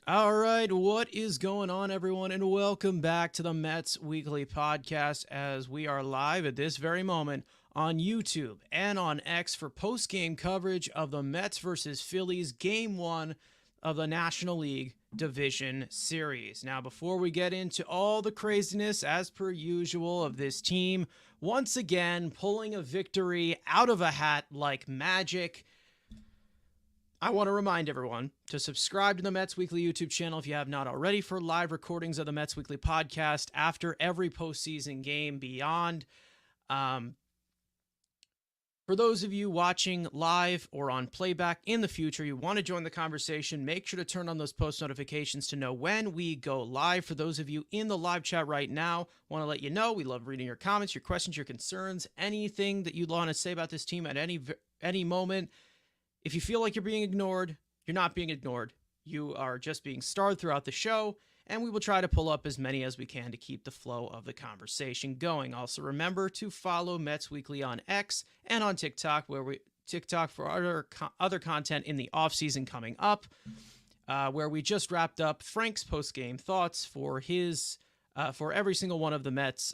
All right, what is going on, everyone, and welcome back to the Mets Weekly Podcast as we are live at this very moment on YouTube and on X for post-game coverage of the Mets versus Phillies Game 1 of the National League Division Series. Now, before we get into all the craziness, as per usual, of this team, once again pulling a victory out of a hat like magic, I want to remind everyone to subscribe to the Mets Weekly YouTube channel if you have not already for live recordings of the Mets Weekly Podcast after every postseason game beyond. For those of you watching live or on playback in the future, you want to join the conversation, make sure to turn on those post notifications to know when we go live. For those of you in the live chat right now, want to let you know we love reading your comments, your questions, your concerns, anything that you'd want to say about this team at any moment. If you feel like you're being ignored, you're not being ignored. You are just being starred throughout the show, and we will try to pull up as many as we can to keep the flow of the conversation going. Also, remember to follow Mets Weekly on X and on TikTok, TikTok for other content in the offseason coming up, where we just wrapped up Frank's post-game thoughts for every single one of the Mets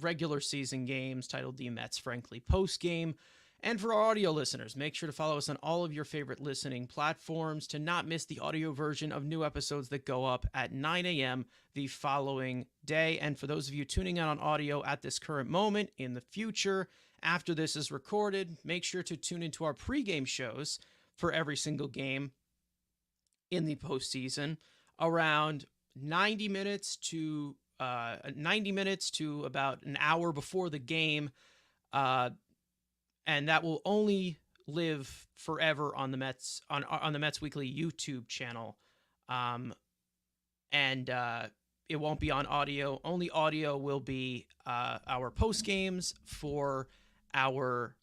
regular season games, titled the Mets Frankly Postgame. And for our audio listeners, make sure to follow us on all of your favorite listening platforms to not miss the audio version of new episodes that go up at 9 a.m. the following day. And for those of you tuning in on audio at this current moment, in the future, after this is recorded, make sure to tune into our pregame shows for every single game in the postseason around 90 minutes to about an hour before the game. And that will only live forever on the Mets on the Mets Weekly YouTube channel, and it won't be on audio. Only audio will be our post games for our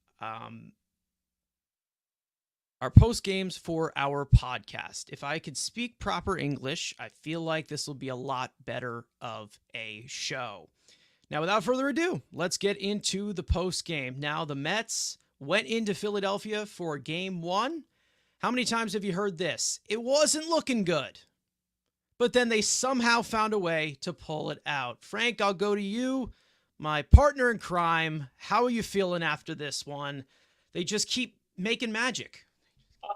post games for our podcast. If I could speak proper English, I feel like this will be a lot better of a show. Now, without further ado, let's get into the post game. Now, the Mets went into Philadelphia for game 1. How many times have you heard this? It wasn't looking good, but then they somehow found a way to pull it out. Frank, I'll go to you, my partner in crime. How are you feeling after this one? They just keep making magic.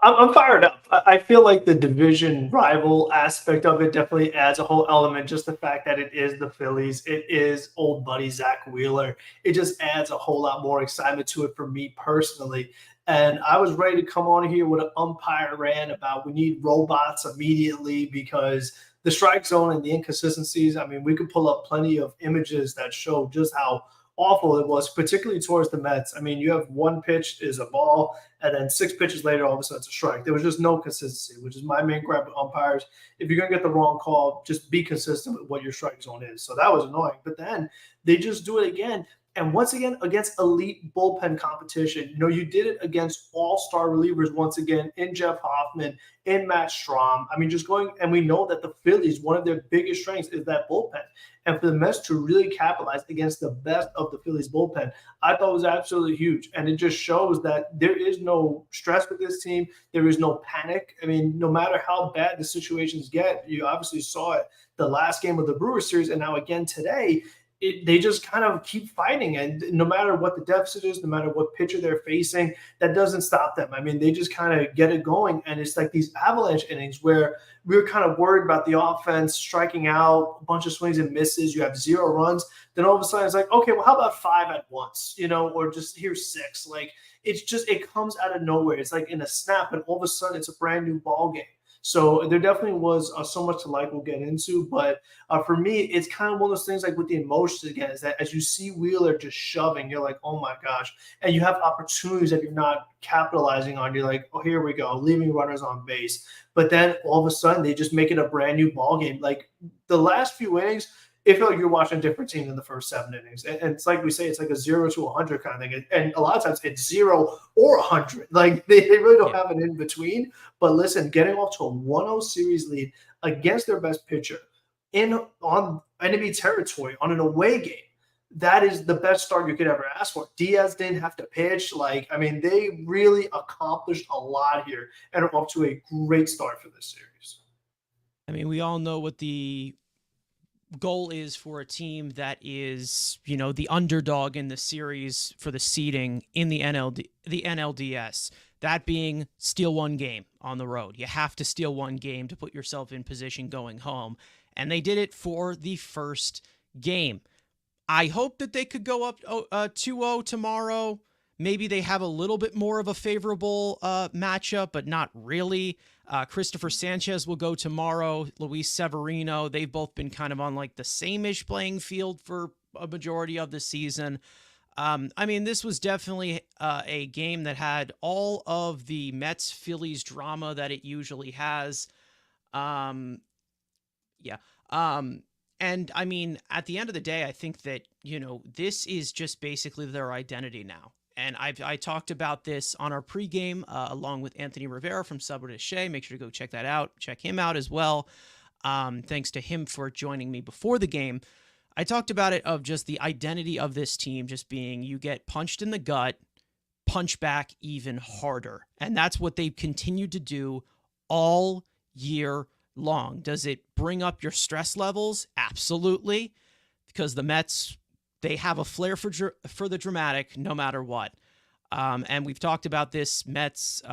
I'm fired up. I feel like the division rival aspect of it definitely adds a whole element. Just the fact that it is the Phillies, it is old buddy Zach Wheeler. It just adds a whole lot more excitement to it for me personally. And I was ready to come on here with an umpire rant about we need robots immediately because the strike zone and the inconsistencies. I mean, we could pull up plenty of images that show just how awful it was, particularly towards the Mets. I mean, you have one pitch is a ball, and then 6 pitches later, all of a sudden it's a strike. There was just no consistency, which is my main gripe with umpires. If you're going to get the wrong call, just be consistent with what your strike zone is. So that was annoying. But then they just do it again. And once again, against elite bullpen competition, you did it against all-star relievers once again in Jeff Hoffman, in Matt Strahm. I mean, just going, and we know that the Phillies, one of their biggest strengths is that bullpen. And for the Mets to really capitalize against the best of the Phillies bullpen, I thought was absolutely huge. And it just shows that there is no stress with this team. There is no panic. I mean, no matter how bad the situations get, you obviously saw it the last game of the Brewers series, and now again today. They just kind of keep fighting. And no matter what the deficit is, no matter what pitcher they're facing, that doesn't stop them. I mean, they just kind of get it going. And it's like these avalanche innings where we were kind of worried about the offense striking out, a bunch of swings and misses. You have 0 runs. Then all of a sudden it's like, okay, well, how about 5 at once, or just here's 6. Like, it's just, it comes out of nowhere. It's like in a snap, and all of a sudden it's a brand new ball game. So there definitely was so much to like we'll get into. But for me, it's kind of one of those things like with the emotions again, is that as you see Wheeler just shoving, you're like, oh my gosh. And you have opportunities that you're not capitalizing on. You're like, oh, here we go, leaving runners on base. But then all of a sudden they just make it a brand new ball game. Like the last few innings, it felt like you're watching a different team in the first 7 innings. And it's like we say, it's like a 0 to 100 kind of thing. And a lot of times it's 0 or 100. Like they really don't have an in between. But listen, getting off to a 1-0 series lead against their best pitcher on enemy territory on an away game, that is the best start you could ever ask for. Diaz didn't have to pitch. Like, I mean, they really accomplished a lot here and are off to a great start for this series. I mean, we all know what the goal is for a team that is, the underdog in the series for the seeding in the NLDS. That being steal one game on the road. You have to steal one game to put yourself in position going home. And they did it for the first game. I hope that they could go up 2-0 tomorrow. Maybe they have a little bit more of a favorable matchup, but not really. Christopher Sanchez will go tomorrow. Luis Severino, they've both been kind of on like the same-ish playing field for a majority of the season. I mean, this was definitely a game that had all of the Mets-Phillies drama that it usually has. Yeah. And I mean, at the end of the day, I think that, this is just basically their identity now. And I talked about this on our pregame along with Anthony Rivera from Subway to Shea. Make sure to go check that out. Check him out as well. Thanks to him for joining me before the game. I talked about it of just the identity of this team just being you get punched in the gut, punch back even harder. And that's what they've continued to do all year long. Does it bring up your stress levels? Absolutely. Because the Mets, they have a flair for the dramatic no matter what. And we've talked about this Mets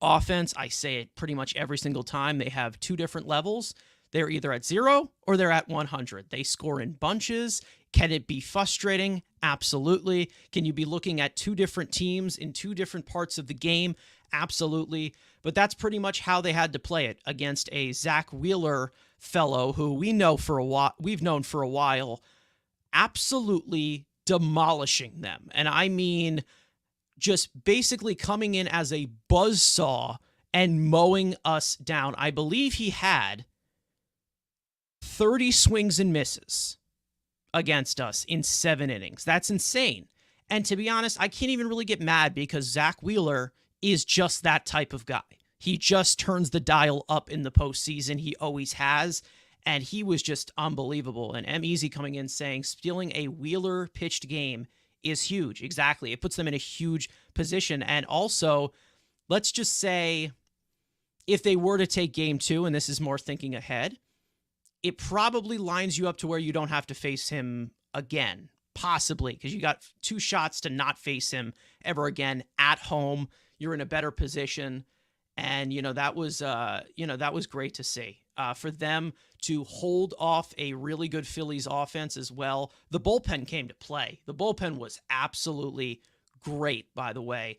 offense. I say it pretty much every single time. They have two different levels. They're either at 0 or they're at 100. They score in bunches. Can it be frustrating? Absolutely. Can you be looking at two different teams in two different parts of the game? Absolutely. But that's pretty much how they had to play it against a Zach Wheeler fellow who we've known for a while, absolutely demolishing them. And I mean, just basically coming in as a buzzsaw and mowing us down. I believe he had 30 swings and misses against us in 7 innings. That's insane. And to be honest, I can't even really get mad because Zach Wheeler is just that type of guy. He just turns the dial up in the postseason. He always has. And he was just unbelievable. And M-Easy coming in saying stealing a Wheeler pitched game is huge. Exactly. It puts them in a huge position. And also, let's just say if they were to take game 2, and this is more thinking ahead, it probably lines you up to where you don't have to face him again, possibly, because you got 2 shots to not face him ever again at home. You're in a better position. And, that was great to see. For them to hold off a really good Phillies offense as well. The bullpen came to play. The bullpen was absolutely great, by the way.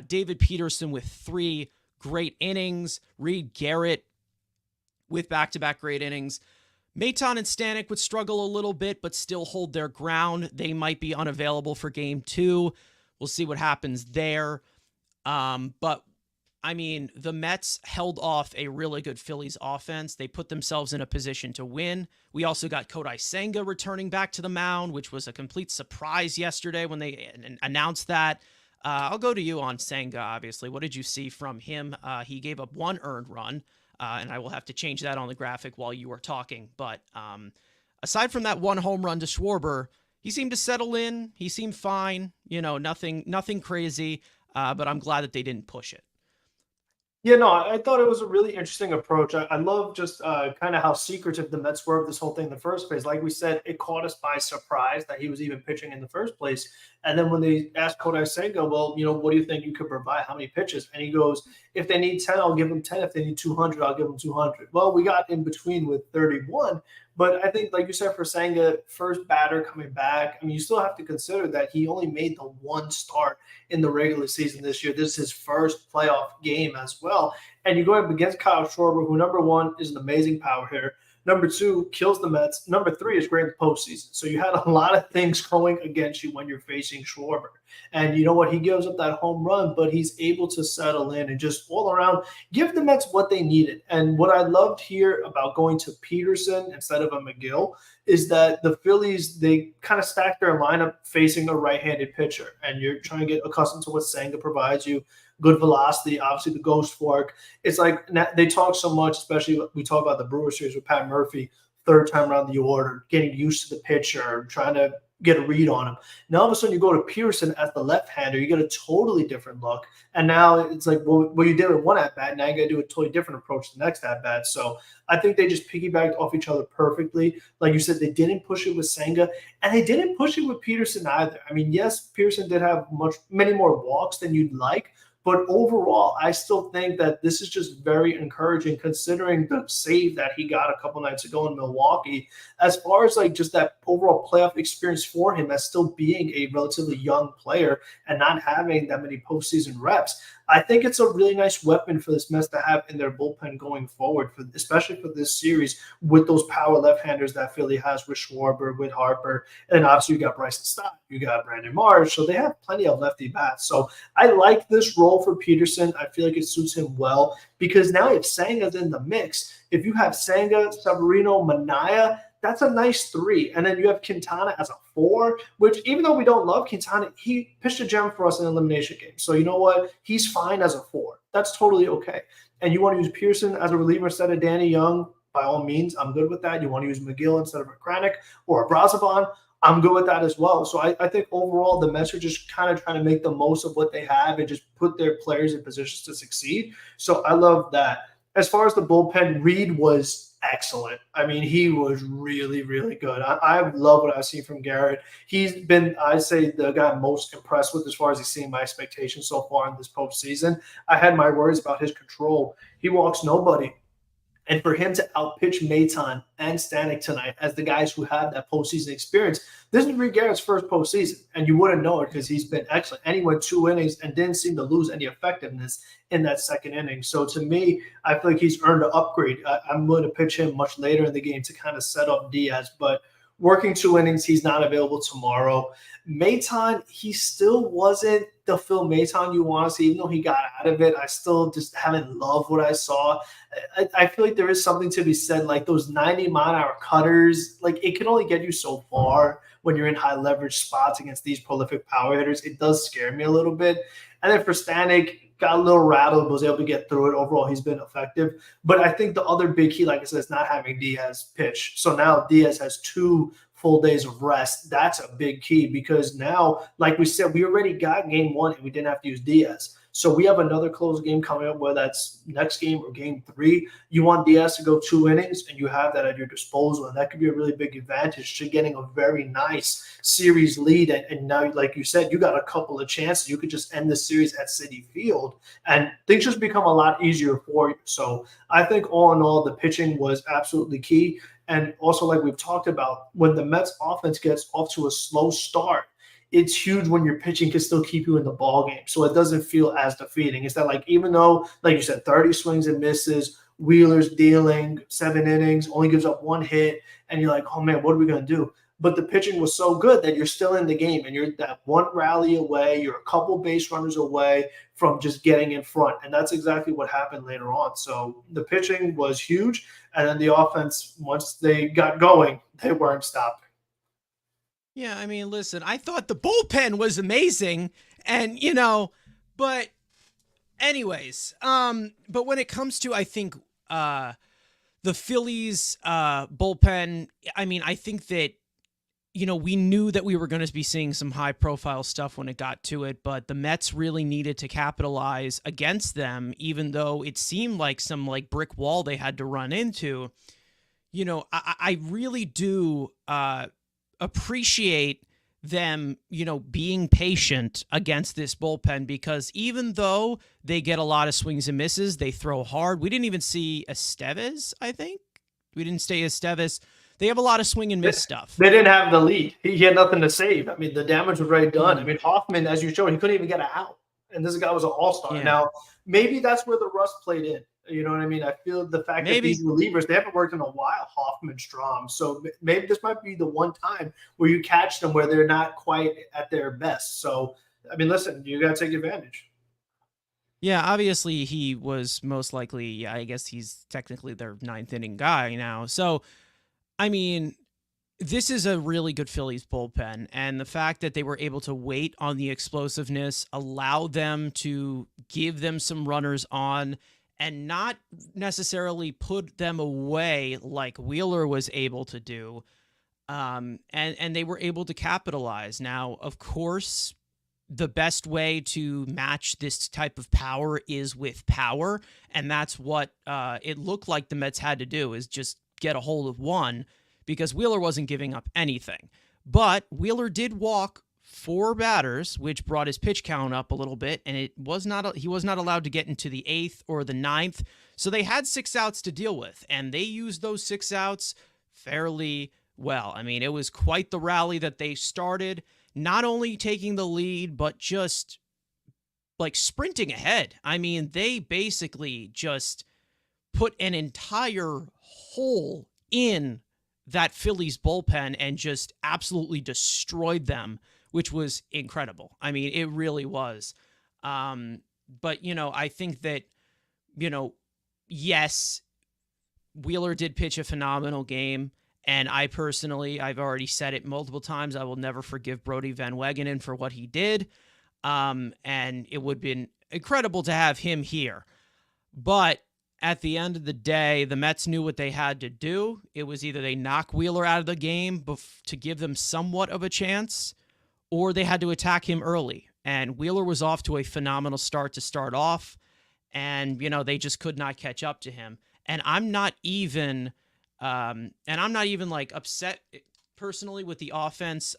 David Peterson with 3 great innings. Reed Garrett with back-to-back great innings. Maton and Stanek would struggle a little bit, but still hold their ground. They might be unavailable for game 2. We'll see what happens there. But I mean, the Mets held off a really good Phillies offense. They put themselves in a position to win. We also got Kodai Senga returning back to the mound, which was a complete surprise yesterday when they announced that. I'll go to you on Senga, obviously. What did you see from him? He gave up 1 earned run, and I will have to change that on the graphic while you were talking. But aside from that 1 home run to Schwarber, he seemed to settle in. He seemed fine. Nothing crazy, but I'm glad that they didn't push it. Yeah, no, I thought it was a really interesting approach. I love just kind of how secretive the Mets were of this whole thing in the first place. Like we said, it caught us by surprise that he was even pitching in the first place. And then when they asked Kodai Senga, well, what do you think you could provide? How many pitches? And he goes, if they need 10, I'll give them 10. If they need 200, I'll give them 200. Well, we got in between with 31. But I think, like you said, for Senga, first batter coming back, I mean, you still have to consider that he only made the 1 start in the regular season this year. This is his first playoff game as well. And you go up against Kyle Schwarber, who, number 1, is an amazing power hitter. Number 2, kills the Mets. Number 3 is great in the postseason. So you had a lot of things going against you when you're facing Schwarber. And you know what? He gives up that home run, but he's able to settle in and just all around give the Mets what they needed. And what I loved here about going to Peterson instead of a McGill is that the Phillies, they kind of stacked their lineup facing a right-handed pitcher. And you're trying to get accustomed to what Senga provides you. Good velocity, obviously the ghost fork. It's like they talk so much, especially we talk about the Brewer series with Pat Murphy, 3rd time around the order, getting used to the pitcher, trying to get a read on him. Now all of a sudden you go to Pearson as the left-hander, you get a totally different look. And now it's like, well you did it one at bat, now you got to do a totally different approach the next at bat. So I think they just piggybacked off each other perfectly. Like you said, they didn't push it with Senga, and they didn't push it with Peterson either. I mean, yes, Pearson did have many more walks than you'd like, but overall, I still think that this is just very encouraging considering the save that he got a couple nights ago in Milwaukee. As far as like just that overall playoff experience for him as still being a relatively young player and not having that many postseason reps, I think it's a really nice weapon for this Mets to have in their bullpen going forward, especially for this series with those power left-handers that Philly has with Schwarber, with Harper, and obviously you got Bryson Stott, you got Brandon Marsh, so they have plenty of lefty bats. So I like this role for Peterson. I feel like it suits him well because now if Senga's in the mix, if you have Senga, Severino, Manaea, that's a nice 3. And then you have Quintana as a 4, which even though we don't love Quintana, he pitched a gem for us in an elimination game. So you know what? He's fine as a 4. That's totally okay. And you want to use Pearson as a reliever instead of Danny Young, by all means, I'm good with that. You want to use McGill instead of a Kranick or a Brazovan, I'm good with that as well. So I think overall the Mets are just kind of trying to make the most of what they have and just put their players in positions to succeed. So I love that. As far as the bullpen, Reed was excellent. I mean, he was really, really good. I love what I've seen from Garrett. He's been, I'd say, the guy I'm most impressed with as far as exceeding my expectations so far in this postseason. I had my worries about his control. He walks nobody. And for him to outpitch Maton and Stanek tonight as the guys who have that postseason experience, this is Reed Garrett's first postseason, and you wouldn't know it because he's been excellent. And he went 2 innings and didn't seem to lose any effectiveness in that second inning. So to me, I feel like he's earned an upgrade. I'm going to pitch him much later in the game to kind of set up Diaz, but working 2 innings, he's not available tomorrow. Maton, he still wasn't the Phil Maton you want to see, even though he got out of it. I still just haven't loved what I saw. I feel like there is something to be said, like those 90-mile-an-hour cutters, like it can only get you so far when you're in high leverage spots against these prolific power hitters. It does scare me a little bit. And then for Stanek, got a little rattled, but was able to get through it. Overall, he's been effective. But I think the other big key, like I said, is not having Diaz pitch. So now Diaz has 2 full days of rest. That's a big key because now, like we said, we already got game 1 and we didn't have to use Diaz. So we have another close game coming up, whether that's next game or game 3. You want Diaz to go 2 innings, and you have that at your disposal, and that could be a really big advantage to getting a very nice series lead. And now, like you said, you got a couple of chances. You could just end the series at Citi Field, and things just become a lot easier for you. So I think all in all, the pitching was absolutely key. And also, like we've talked about, when the Mets offense gets off to a slow start, it's huge when your pitching can still keep you in the ball game. So it doesn't feel as defeating. It's that, like, even though, like you said, 30 swings and misses, Wheeler's dealing 7 innings, only gives up 1 hit, and you're like, oh man, what are we going to do? But the pitching was so good that you're still in the game, and you're that 1 rally away, you're a couple base runners away from just getting in front. And that's exactly what happened later on. So the pitching was huge. And then the offense, once they got going, they weren't stopping. Yeah, I mean, listen, I thought the bullpen was amazing, and but anyways, but when it comes to, I think, the Phillies bullpen, I mean, I think that we knew that we were going to be seeing some high profile stuff when it got to it, but the Mets really needed to capitalize against them, even though it seemed like some brick wall they had to run into. I really do appreciate them, being patient against this bullpen, because even though they get a lot of swings and misses, they throw hard. We didn't even see Estevez, I think. We didn't see Estevez. They have a lot of swing and miss stuff. They didn't have the lead. He had nothing to save. I mean, the damage was already done. I mean, Hoffman, as you showed, he couldn't even get an out. And this guy was an all-star. Yeah. Now, maybe that's where the rust played in. You know what I mean? I feel the fact that these relievers, they haven't worked in a while, Hoffman, Strom. So maybe this might be the one time where you catch them where they're not quite at their best. So, I mean, listen, you got to take advantage. Yeah, obviously he was most likely, I guess he's technically their 9th inning guy now. So, I mean, this is a really good Phillies bullpen, and the fact that they were able to wait on the explosiveness, allow them to give them some runners on, and not necessarily put them away like Wheeler was able to do. And they were able to capitalize. Now, of course, the best way to match this type of power is with power, and that's what it looked like the Mets had to do, is just get a hold of one, because Wheeler wasn't giving up anything. But Wheeler did walk 4 batters, which brought his pitch count up a little bit, and he was not allowed to get into the 8th or the 9th. So they had 6 outs to deal with, and they used those 6 outs fairly well. I mean, it was quite the rally that they started, not only taking the lead, but just like sprinting ahead. I mean, they basically just put an entire hole in that Phillies bullpen and just absolutely destroyed them, which was incredible. I mean, it really was. But, I think that, yes, Wheeler did pitch a phenomenal game. And I personally, I've already said it multiple times, I will never forgive Brodie Van Wegenen for what he did. And it would have been incredible to have him here. But at the end of the day, the Mets knew what they had to do. It was either they knock Wheeler out of the game to give them somewhat of a chance, or they had to attack him early. And Wheeler was off to a phenomenal start to start off. And, they just could not catch up to him. And I'm not even like upset personally with the offense,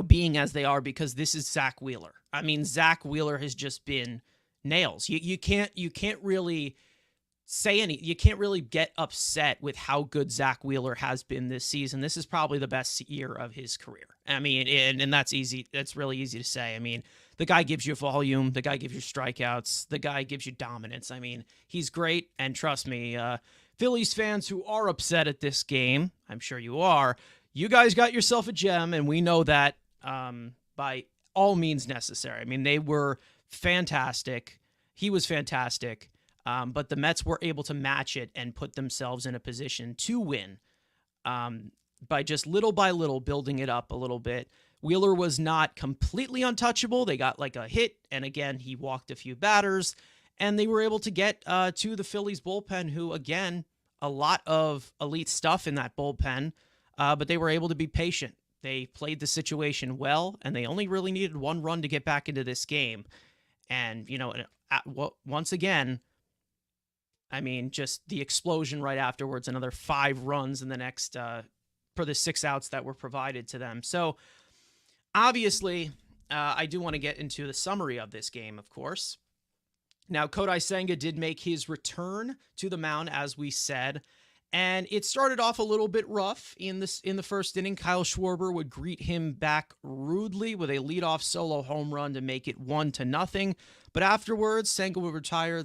being as they are, because this is Zach Wheeler. I mean, Zach Wheeler has just been nails. You can't really say you can't really get upset with how good Zach Wheeler has been this season. This is probably the best year of his career. I mean, and that's easy. That's really easy to say. I mean, the guy gives you volume. The guy gives you strikeouts. The guy gives you dominance. I mean, he's great. And trust me, Phillies fans who are upset at this game, I'm sure you are, you guys got yourself a gem, and we know that by all means necessary. I mean, they were fantastic. He was fantastic. But the Mets were able to match it and put themselves in a position to win by just little by little building it up a little bit. Wheeler was not completely untouchable. They got like a hit, and again, he walked a few batters, and they were able to get to the Phillies bullpen, who, again, a lot of elite stuff in that bullpen, but they were able to be patient. They played the situation well, and they only really needed 1 run to get back into this game. And, once again, I mean, just the explosion right afterwards, another 5 runs in the next, for the 6 outs that were provided to them. So, obviously, I do want to get into the summary of this game, of course. Now, Kodai Senga did make his return to the mound, as we said, and it started off a little bit rough in the first inning. Kyle Schwarber would greet him back rudely with a leadoff solo home run to make it 1-0. But afterwards, Senga would retire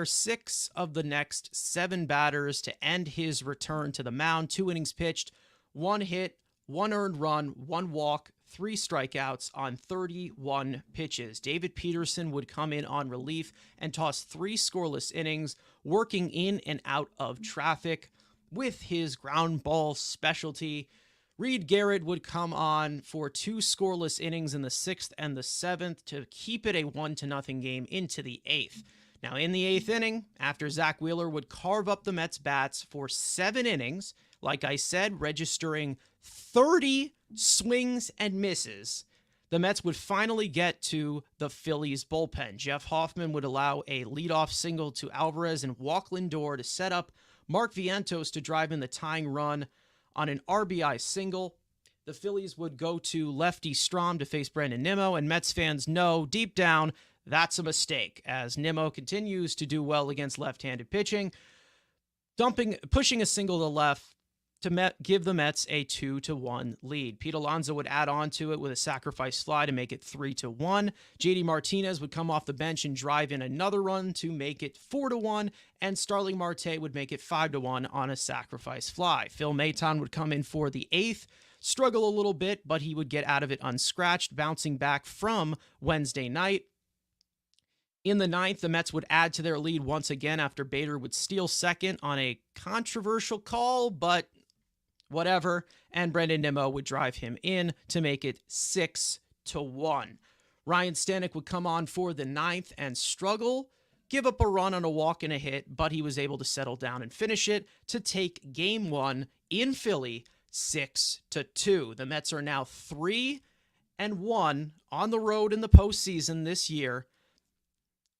6 of the next 7 batters to end his return to the mound. 2 innings pitched, 1 hit, 1 earned run, 1 walk, 3 strikeouts on 31 pitches. David Peterson would come in on relief and toss 3 scoreless innings, working in and out of traffic with his ground ball specialty. Reed Garrett would come on for 2 scoreless innings in the 6th and the 7th to keep it a 1-0 game into the 8th. Now, in the 8th inning, after Zach Wheeler would carve up the Mets bats for 7 innings, like I said, registering 30 swings and misses, the Mets would finally get to the Phillies bullpen. Jeff Hoffman would allow a leadoff single to Alvarez and walk Lindor to set up Mark Vientos to drive in the tying run on an RBI single. The Phillies would go to lefty Strahm to face Brandon Nimmo, and Mets fans know deep down that's a mistake, as Nimmo continues to do well against left-handed pitching, pushing a single to left to give the Mets a 2-1 lead. Pete Alonso would add on to it with a sacrifice fly to make it 3-1. JD Martinez would come off the bench and drive in another run to make it 4-1, and Starling Marte would make it 5-1 on a sacrifice fly. Phil Maton would come in for the 8th, struggle a little bit, but he would get out of it unscratched, bouncing back from Wednesday night. In the 9th, the Mets would add to their lead once again after Bader would steal second on a controversial call, but whatever, and Brandon Nimmo would drive him in to make it 6-1. Ryan Stanek would come on for the 9th and struggle, give up a run on a walk and a hit, but he was able to settle down and finish it to take game 1 in Philly 6-2. The Mets are now 3-1 on the road in the postseason this year,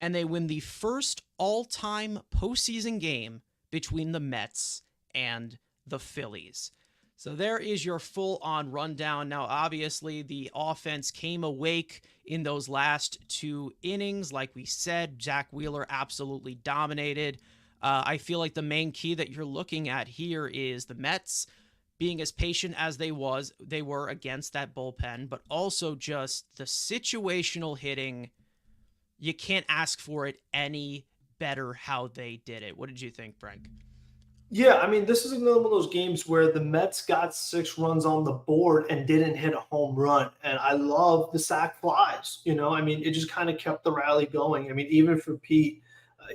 and they win the first all-time postseason game between the Mets and the Phillies. So there is your full-on rundown. Now, obviously, the offense came awake in those last 2 innings. Like we said, Zach Wheeler absolutely dominated. I feel like the main key that you're looking at here is the Mets being as patient as they were against that bullpen, but also just the situational hitting. You can't ask for it any better how they did it. What did you think, Frank? Yeah, I mean, this is another one of those games where the Mets got 6 runs on the board and didn't hit a home run. And I love the sac flies. I mean, it just kind of kept the rally going. I mean, even for Pete,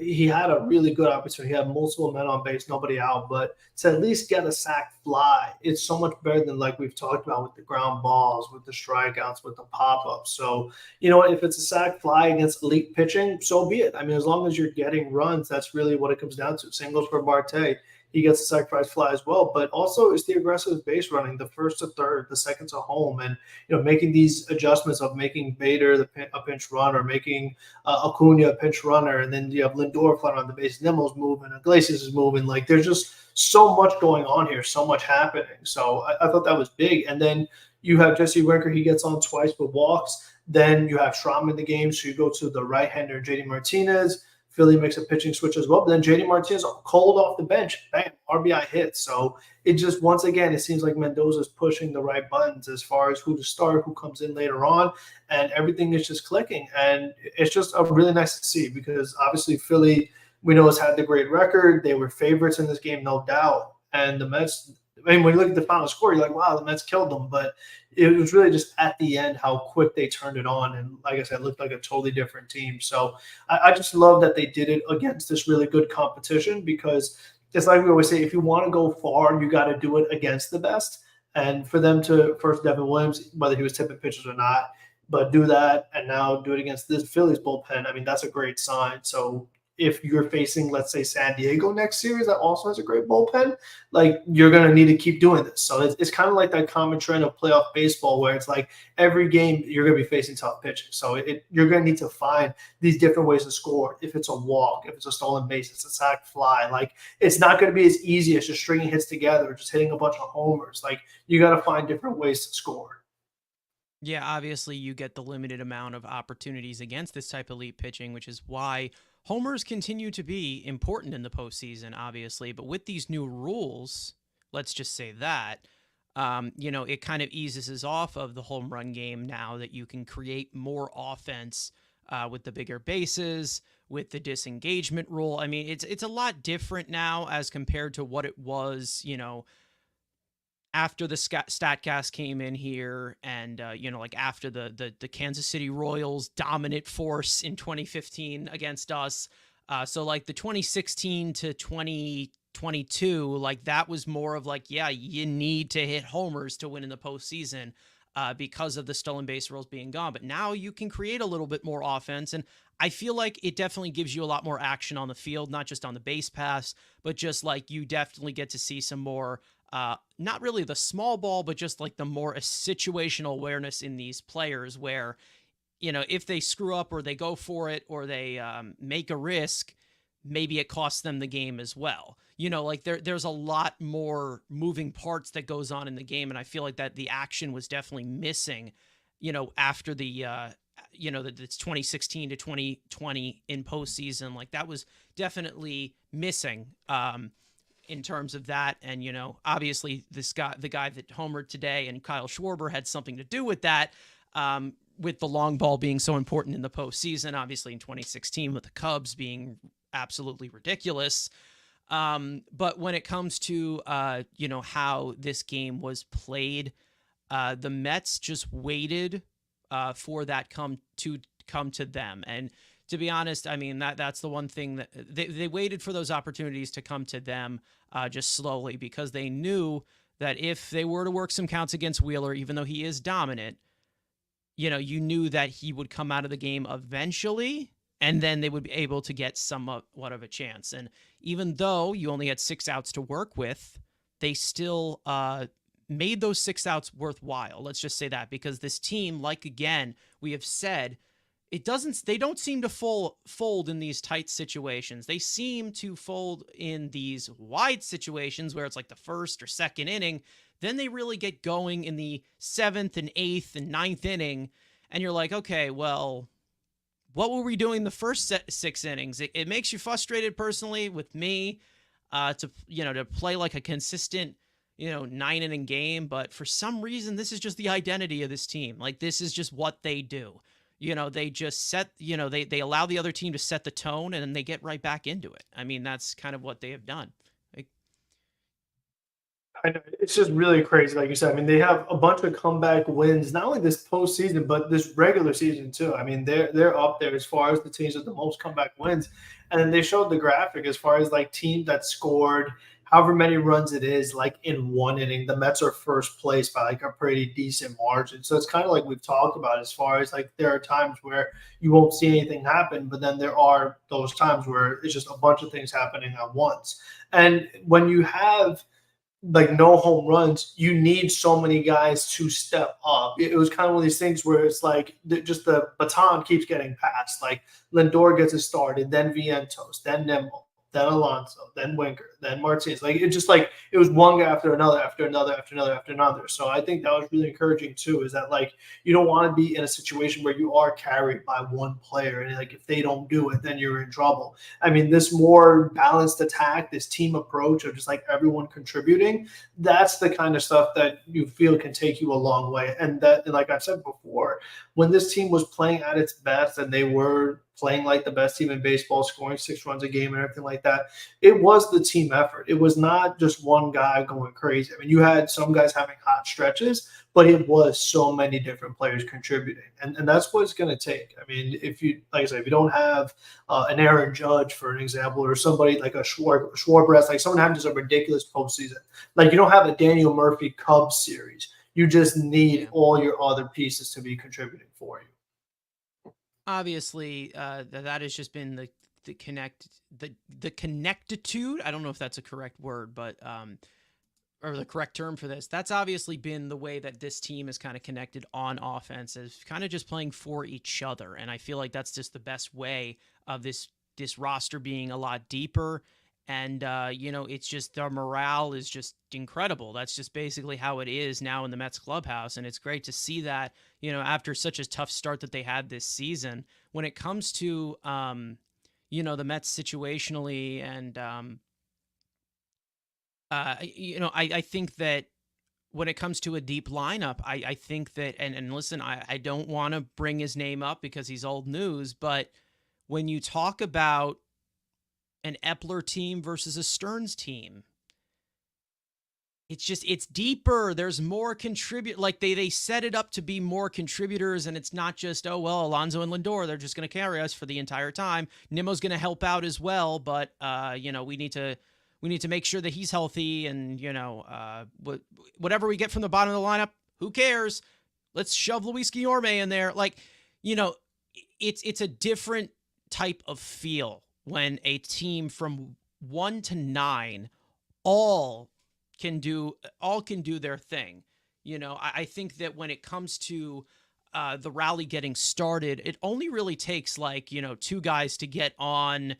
he had a really good opportunity. He had multiple men on base, nobody out. But to at least get a sac fly, it's so much better than like we've talked about with the ground balls, with the strikeouts, with the pop ups. So, if it's a sac fly against elite pitching, so be it. I mean, as long as you're getting runs, that's really what it comes down to. Singles for Marte. He gets a sacrifice fly as well, but also it's the aggressive base running, the first to third, the second to home, and making these adjustments of making Bader a pinch runner, making Acuna a pinch runner, and then you have Lindor flying on the base, Nimmo's moving, Iglesias is moving. Like there's just so much going on here, so much happening. So I thought that was big. And then you have Jesse Winker, he gets on twice with walks. Then you have Schramm in the game, so you go to the right-hander JD Martinez. Philly makes a pitching switch as well. But then JD Martinez cold off the bench, bam, RBI hit. So it just, once again, it seems like Mendoza's pushing the right buttons as far as who to start, who comes in later on, and everything is just clicking. And it's just really nice to see because obviously Philly, we know, has had the great record. They were favorites in this game, no doubt. And the Mets, I mean, when you look at the final score, you're like, wow, the Mets killed them. But it was really just at the end how quick they turned it on. And like I said, it looked like a totally different team. So I just love that they did it against this really good competition because it's like we always say, if you want to go far, you got to do it against the best. And for them to first Devin Williams, whether he was tipping pitches or not, but do that and now do it against this Phillies bullpen, I mean, that's a great sign. So if you're facing, let's say, San Diego next series that also has a great bullpen, like you're going to need to keep doing this. So it's kind of like that common trend of playoff baseball where it's like every game you're going to be facing tough pitching. So you're going to need to find these different ways to score. If it's a walk, if it's a stolen base, it's a sac fly. Like it's not going to be as easy as just stringing hits together or just hitting a bunch of homers. Like you got to find different ways to score. Yeah, obviously you get the limited amount of opportunities against this type of elite pitching, which is why homers continue to be important in the postseason, obviously. But with these new rules, let's just say that, it kind of eases us off of the home run game now that you can create more offense with the bigger bases, with the disengagement rule. I mean, it's a lot different now as compared to what it was, after the StatCast came in here and, like after the Kansas City Royals dominant force in 2015 against us. So like the 2016 to 2022, like that was more of like, yeah, you need to hit homers to win in the postseason because of the stolen base rules being gone. But now you can create a little bit more offense. And I feel like it definitely gives you a lot more action on the field, not just on the base pass, but just like you definitely get to see some more not really the small ball, but just like the more situational awareness in these players where, if they screw up or they go for it or they make a risk, maybe it costs them the game as well. Like there's a lot more moving parts that goes on in the game. And I feel like that the action was definitely missing, after the 2016 to 2020 in postseason, like that was definitely missing. In terms of that. And, obviously the guy that homered today and Kyle Schwarber had something to do with that, with the long ball being so important in the postseason, obviously in 2016 with the Cubs being absolutely ridiculous. But when it comes to, how this game was played, the Mets just waited for that come to them. And to be honest, I mean, that's the one thing that they waited for those opportunities to come to them just slowly because they knew that if they were to work some counts against Wheeler, even though he is dominant, you knew that he would come out of the game eventually. and then they would be able to get somewhat of a chance. And even though you only had 6 outs to work with, they still made those 6 outs worthwhile. Let's just say that, because this team, like again, we have said, they don't seem to fold in these tight situations. They seem to fold in these wide situations where it's like the first or second inning. Then they really get going in the 7th and 8th and 9th inning. And you're like, okay, well, what were we doing the first 6 innings? It makes you frustrated personally with me to play like a consistent 9-inning game. But for some reason, this is just the identity of this team. Like, this is just what they do. They just set, they allow the other team to set the tone, and then they get right back into it. I mean, that's kind of what they have done. I know it's just really crazy, like you said. I mean, they have a bunch of comeback wins, not only this postseason, but this regular season too. I mean, they're up there as far as the teams with the most comeback wins. And then they showed the graphic as far as like teams that scored however many runs it is, like in one inning. The Mets are first place by like a pretty decent margin. So it's kind of like we've talked about, as far as like there are times where you won't see anything happen, but then there are those times where it's just a bunch of things happening at once. And when you have like no home runs, you need so many guys to step up. It was kind of one of these things where it's like just the baton keeps getting passed. Like Lindor gets it started, then Vientos, then Nimmo, then Alonso, then Winker, then Martinez. Like it just like it was one guy after another, after another, after another, after another. So I think that was really encouraging too. Is that like you don't want to be in a situation where you are carried by one player, and like if they don't do it, then you're in trouble. I mean, this more balanced attack, this team approach of just like everyone contributing, that's the kind of stuff that you feel can take you a long way. And that, and like I've said before, when this team was playing at its best and they were playing like the best team in baseball, scoring 6 runs a game and everything like that, it was the team effort. It was not just one guy going crazy. I mean, you had some guys having hot stretches, but it was so many different players contributing. And that's what it's going to take. I mean, if you, like I said, if you don't have an Aaron Judge, for an example, or somebody like a Schwarber, like someone having just a ridiculous postseason, like you don't have a Daniel Murphy Cubs series. You just need all your other pieces to be contributing for you. Obviously, that has just been the connectitude. I don't know if that's a correct word, but or the correct term for this. That's obviously been the way that this team is kind of connected on offense, is kind of just playing for each other. And I feel like that's just the best way of this roster being a lot deeper. And it's just the morale is just incredible. That's just basically how it is now in the Mets clubhouse, and it's great to see that. After such a tough start that they had this season, when it comes to the Mets situationally, and I think that when it comes to a deep lineup, I think that, and listen, I don't want to bring his name up because he's old news, but when you talk about an Epler team versus a Stearns team, it's deeper. There's more contribute. Like they set it up to be more contributors, and it's not just, oh, well, Alonso and Lindor, they're just going to carry us for the entire time. Nimmo's going to help out as well, but we need to make sure that he's healthy, and whatever we get from the bottom of the lineup, who cares? Let's shove Luis Guillorme in there. Like, it's a different type of feel when a team from 1 to 9 all can do their thing. I think that when it comes to the rally getting started, it only really takes 2 guys to get on,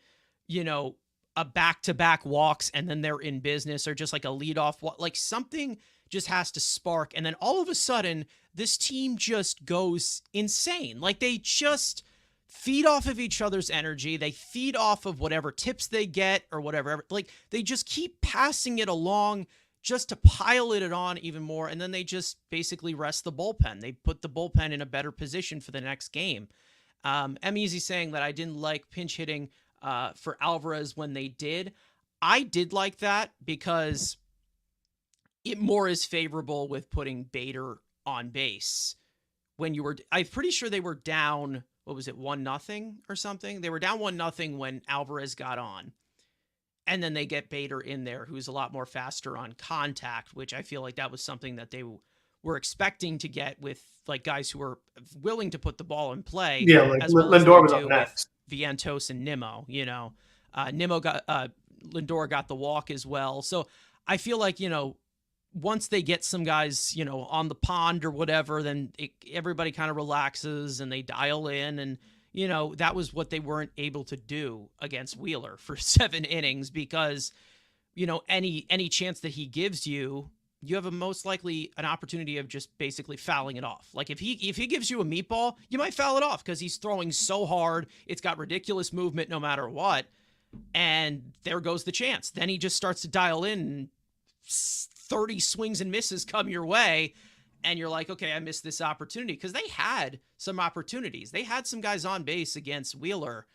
a back-to-back walks, and then they're in business, or just like a leadoff walk. Like something just has to spark, and then all of a sudden this team just goes insane. Like they just feed off of each other's energy. They feed off of whatever tips they get or whatever. Like they just keep passing it along just to pile it on even more. And then they just basically rest the bullpen. They put the bullpen in a better position for the next game. I'm easy saying that I didn't like pinch hitting for Alvarez when they did. I did like that because it more is favorable with putting Bader on base when I'm pretty sure they were down, what was it, 1-0 or something? They were down 1-0 when Alvarez got on. And then they get Bader in there, who's a lot more faster on contact, which I feel like that was something that they were expecting to get with like guys who were willing to put the ball in play, Yeah, like as well as Lindor they was up do with next. Vientos and Nimmo. You know, Nimmo got Lindor got the walk as well. So I feel like, you know, once they get some guys, you know, on the pond or whatever, then everybody kind of relaxes and they dial in. And, you know, that was what they weren't able to do against Wheeler for 7 innings because, you know, any chance that he gives you, you have a most likely an opportunity of just basically fouling it off. Like if he gives you a meatball, you might foul it off because he's throwing so hard. It's got ridiculous movement no matter what. And there goes the chance. Then he just starts to dial in and 30 swings and misses come your way. And you're like, okay, I missed this opportunity. Because they had some opportunities. They had some guys on base against Wheeler.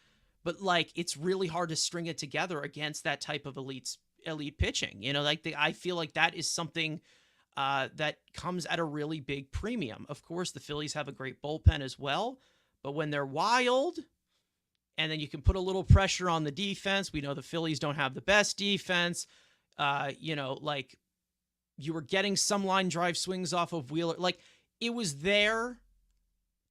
But, like, it's really hard to string it together against that type of elite pitching. You know, like, I feel like that is something that comes at a really big premium. Of course, the Phillies have a great bullpen as well. But when they're wild, and then you can put a little pressure on the defense. We know the Phillies don't have the best defense. You know, like, you were getting some line drive swings off of Wheeler. Like, it was there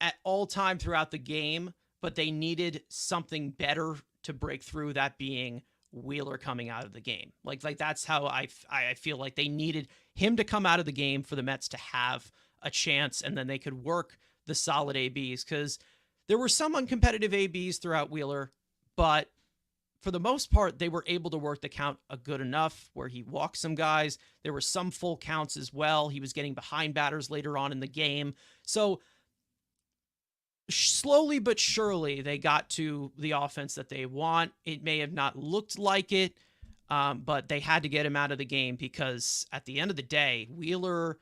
at all time throughout the game, but they needed something better to break through, that being Wheeler coming out of the game. Like that's how I feel like they needed him to come out of the game for the Mets to have a chance, and then they could work the solid ABs, because there were some uncompetitive ABs throughout Wheeler, but for the most part, they were able to work the count a good enough where he walked some guys. There were some full counts as well. He was getting behind batters later on in the game. So slowly but surely, they got to the offense that they want. It may have not looked like it, but they had to get him out of the game because at the end of the day, Wheeler,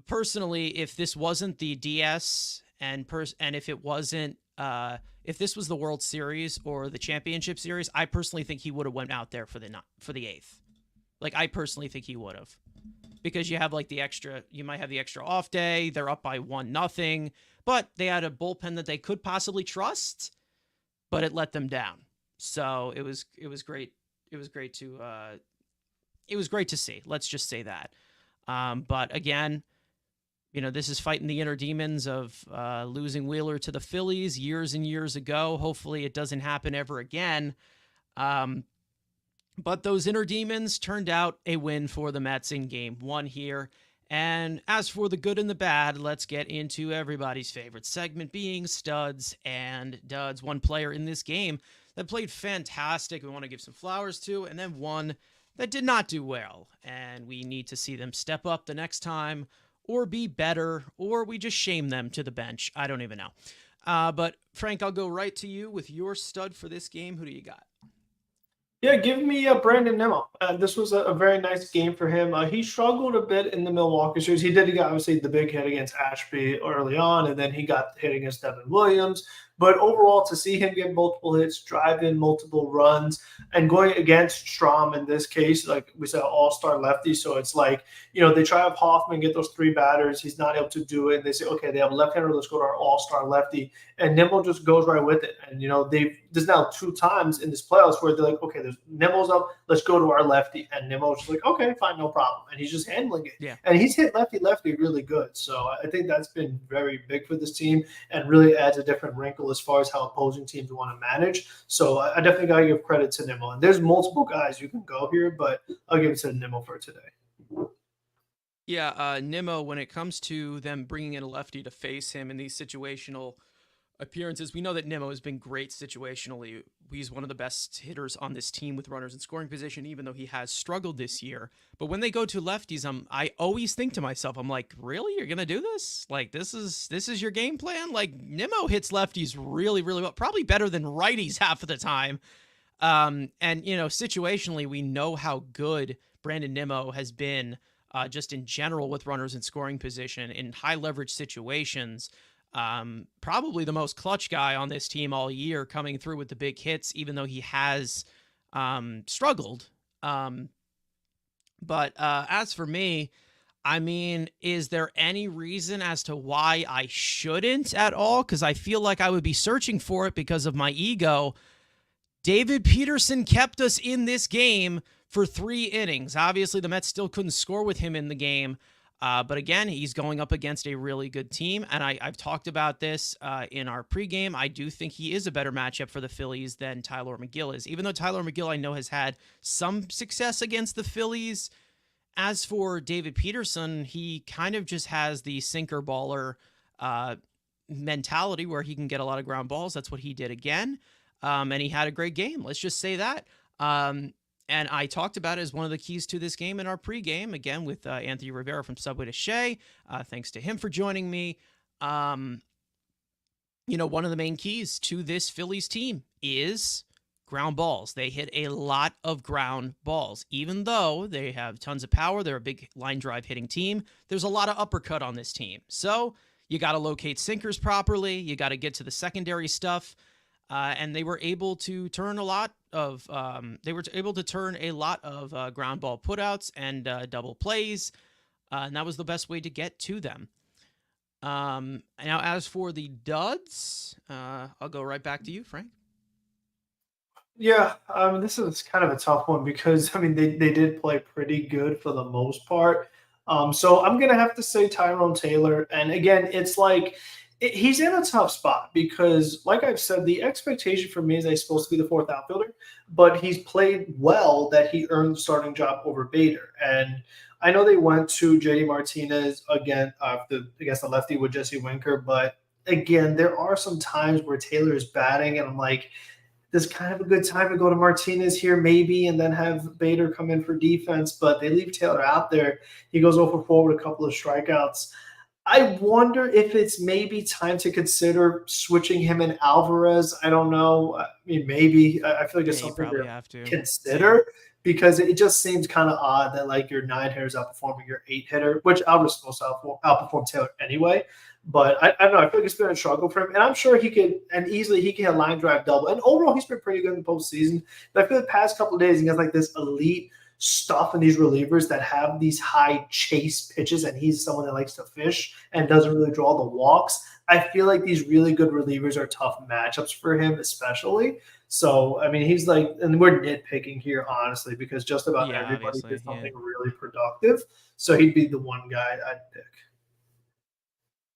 personally, if this wasn't the DS and if it wasn't, if this was the World Series or the Championship Series, I personally think he would have went out there for the eighth. Like, I personally think he would have, because you have like you might have the extra off day. They're up by 1-0, but they had a bullpen that they could possibly trust, but it let them down. So it was great. It was great to see. Let's just say that. But again, you know, this is fighting the inner demons of losing Wheeler to the Phillies years and years ago. Hopefully it doesn't happen ever again. But those inner demons turned out a win for the Mets in Game 1 here. And as for the good and the bad, let's get into everybody's favorite segment, being studs and duds. One player in this game that played fantastic, we want to give some flowers to, and then one that did not do well. And we need to see them step up the next time, or be better, or we just shame them to the bench. I don't even know. But Frank, I'll go right to you with your stud for this game. Who do you got? Yeah, give me Brandon Nimmo. This was a very nice game for him. He struggled a bit in the Milwaukee series. He did get, obviously, the big hit against Ashby early on, and then he got the hit against Devin Williams. But overall, to see him get multiple hits, drive in multiple runs, and going against Strom in this case, like we said, all-star lefty. So it's like, you know, they try to have Hoffman get those 3 batters. He's not able to do it. And they say, okay, they have a left-hander. Let's go to our all-star lefty. And Nimmo just goes right with it. And, you know, there's now 2 times in this playoffs where they're like, okay, there's Nimmo's up. Let's go to our lefty. And Nimmo's just like, okay, fine, no problem. And he's just handling it. Yeah. And he's hit lefty really good. So I think that's been very big for this team and really adds a different wrinkle as far as how opposing teams want to manage. So I definitely got to give credit to Nimmo. And there's multiple guys you can go here, but I'll give it to Nimmo for today. Yeah, Nimmo, when it comes to them bringing in a lefty to face him in these situational appearances, we know that Nimmo has been great situationally. He's one of the best hitters on this team with runners in scoring position, even though he has struggled this year. But when they go to lefties, I always think to myself, I'm like, really? You're going to do this? Like, this is your game plan? Like, Nimmo hits lefties really, really well, probably better than righties half of the time. And, you know, situationally, we know how good Brandon Nimmo has been just in general with runners in scoring position in high leverage situations. Probably the most clutch guy on this team all year, coming through with the big hits, even though he has struggled. But as for me, I mean, is there any reason as to why I shouldn't at all? Because I feel like I would be searching for it because of my ego. David Peterson kept us in this game for 3 innings. Obviously, the Mets still couldn't score with him in the game. But again, he's going up against a really good team. And I've talked about this in our pregame. I do think he is a better matchup for the Phillies than Tyler McGill is. Even though Tyler McGill, I know, has had some success against the Phillies. As for David Peterson, he kind of just has the sinker baller mentality where he can get a lot of ground balls. That's what he did again. And he had a great game. Let's just say that. And I talked about it as one of the keys to this game in our pregame, again, with Anthony Rivera from Subway to Shea. Thanks to him for joining me. One of the main keys to this Phillies team is ground balls. They hit a lot of ground balls. Even though they have tons of power, they're a big line drive hitting team, there's a lot of uppercut on this team. So you got to locate sinkers properly. You got to get to the secondary stuff. And they were able to turn a lot of ground ball putouts and double plays, and that was the best way to get to them. Now, as for the duds, I'll go right back to you, Frank. Yeah, this is kind of a tough one because they did play pretty good for the most part. So I'm gonna have to say Tyrone Taylor, and again, it's like he's in a tough spot because, like I've said, the expectation for me is that he's supposed to be the fourth outfielder, but he's played well that he earned the starting job over Bader. And I know they went to JD Martinez again against the lefty with Jesse Winker, but again, there are some times where Taylor is batting, and I'm like, this is kind of a good time to go to Martinez here, maybe, and then have Bader come in for defense. But they leave Taylor out there. He goes over 4 with a couple of strikeouts. I wonder if it's maybe time to consider switching him and Alvarez. I don't know. I mean, maybe. I feel like it's something to consider because it just seems kind of odd that like your 9 hitters outperforming your 8 hitter, which Alvarez is supposed to outperform Taylor anyway. But I don't know. I feel like it's been a struggle for him. And I'm sure he can hit a line drive double. And overall, he's been pretty good in the postseason. But I feel the past couple of days, he has like this elite stuff in these relievers that have these high chase pitches, and he's someone that likes to fish and doesn't really draw the walks. I feel like these really good relievers are tough matchups for him, especially. So, he's like, and we're nitpicking here, honestly, because just about everybody did something really productive. So he'd be the one guy I'd pick.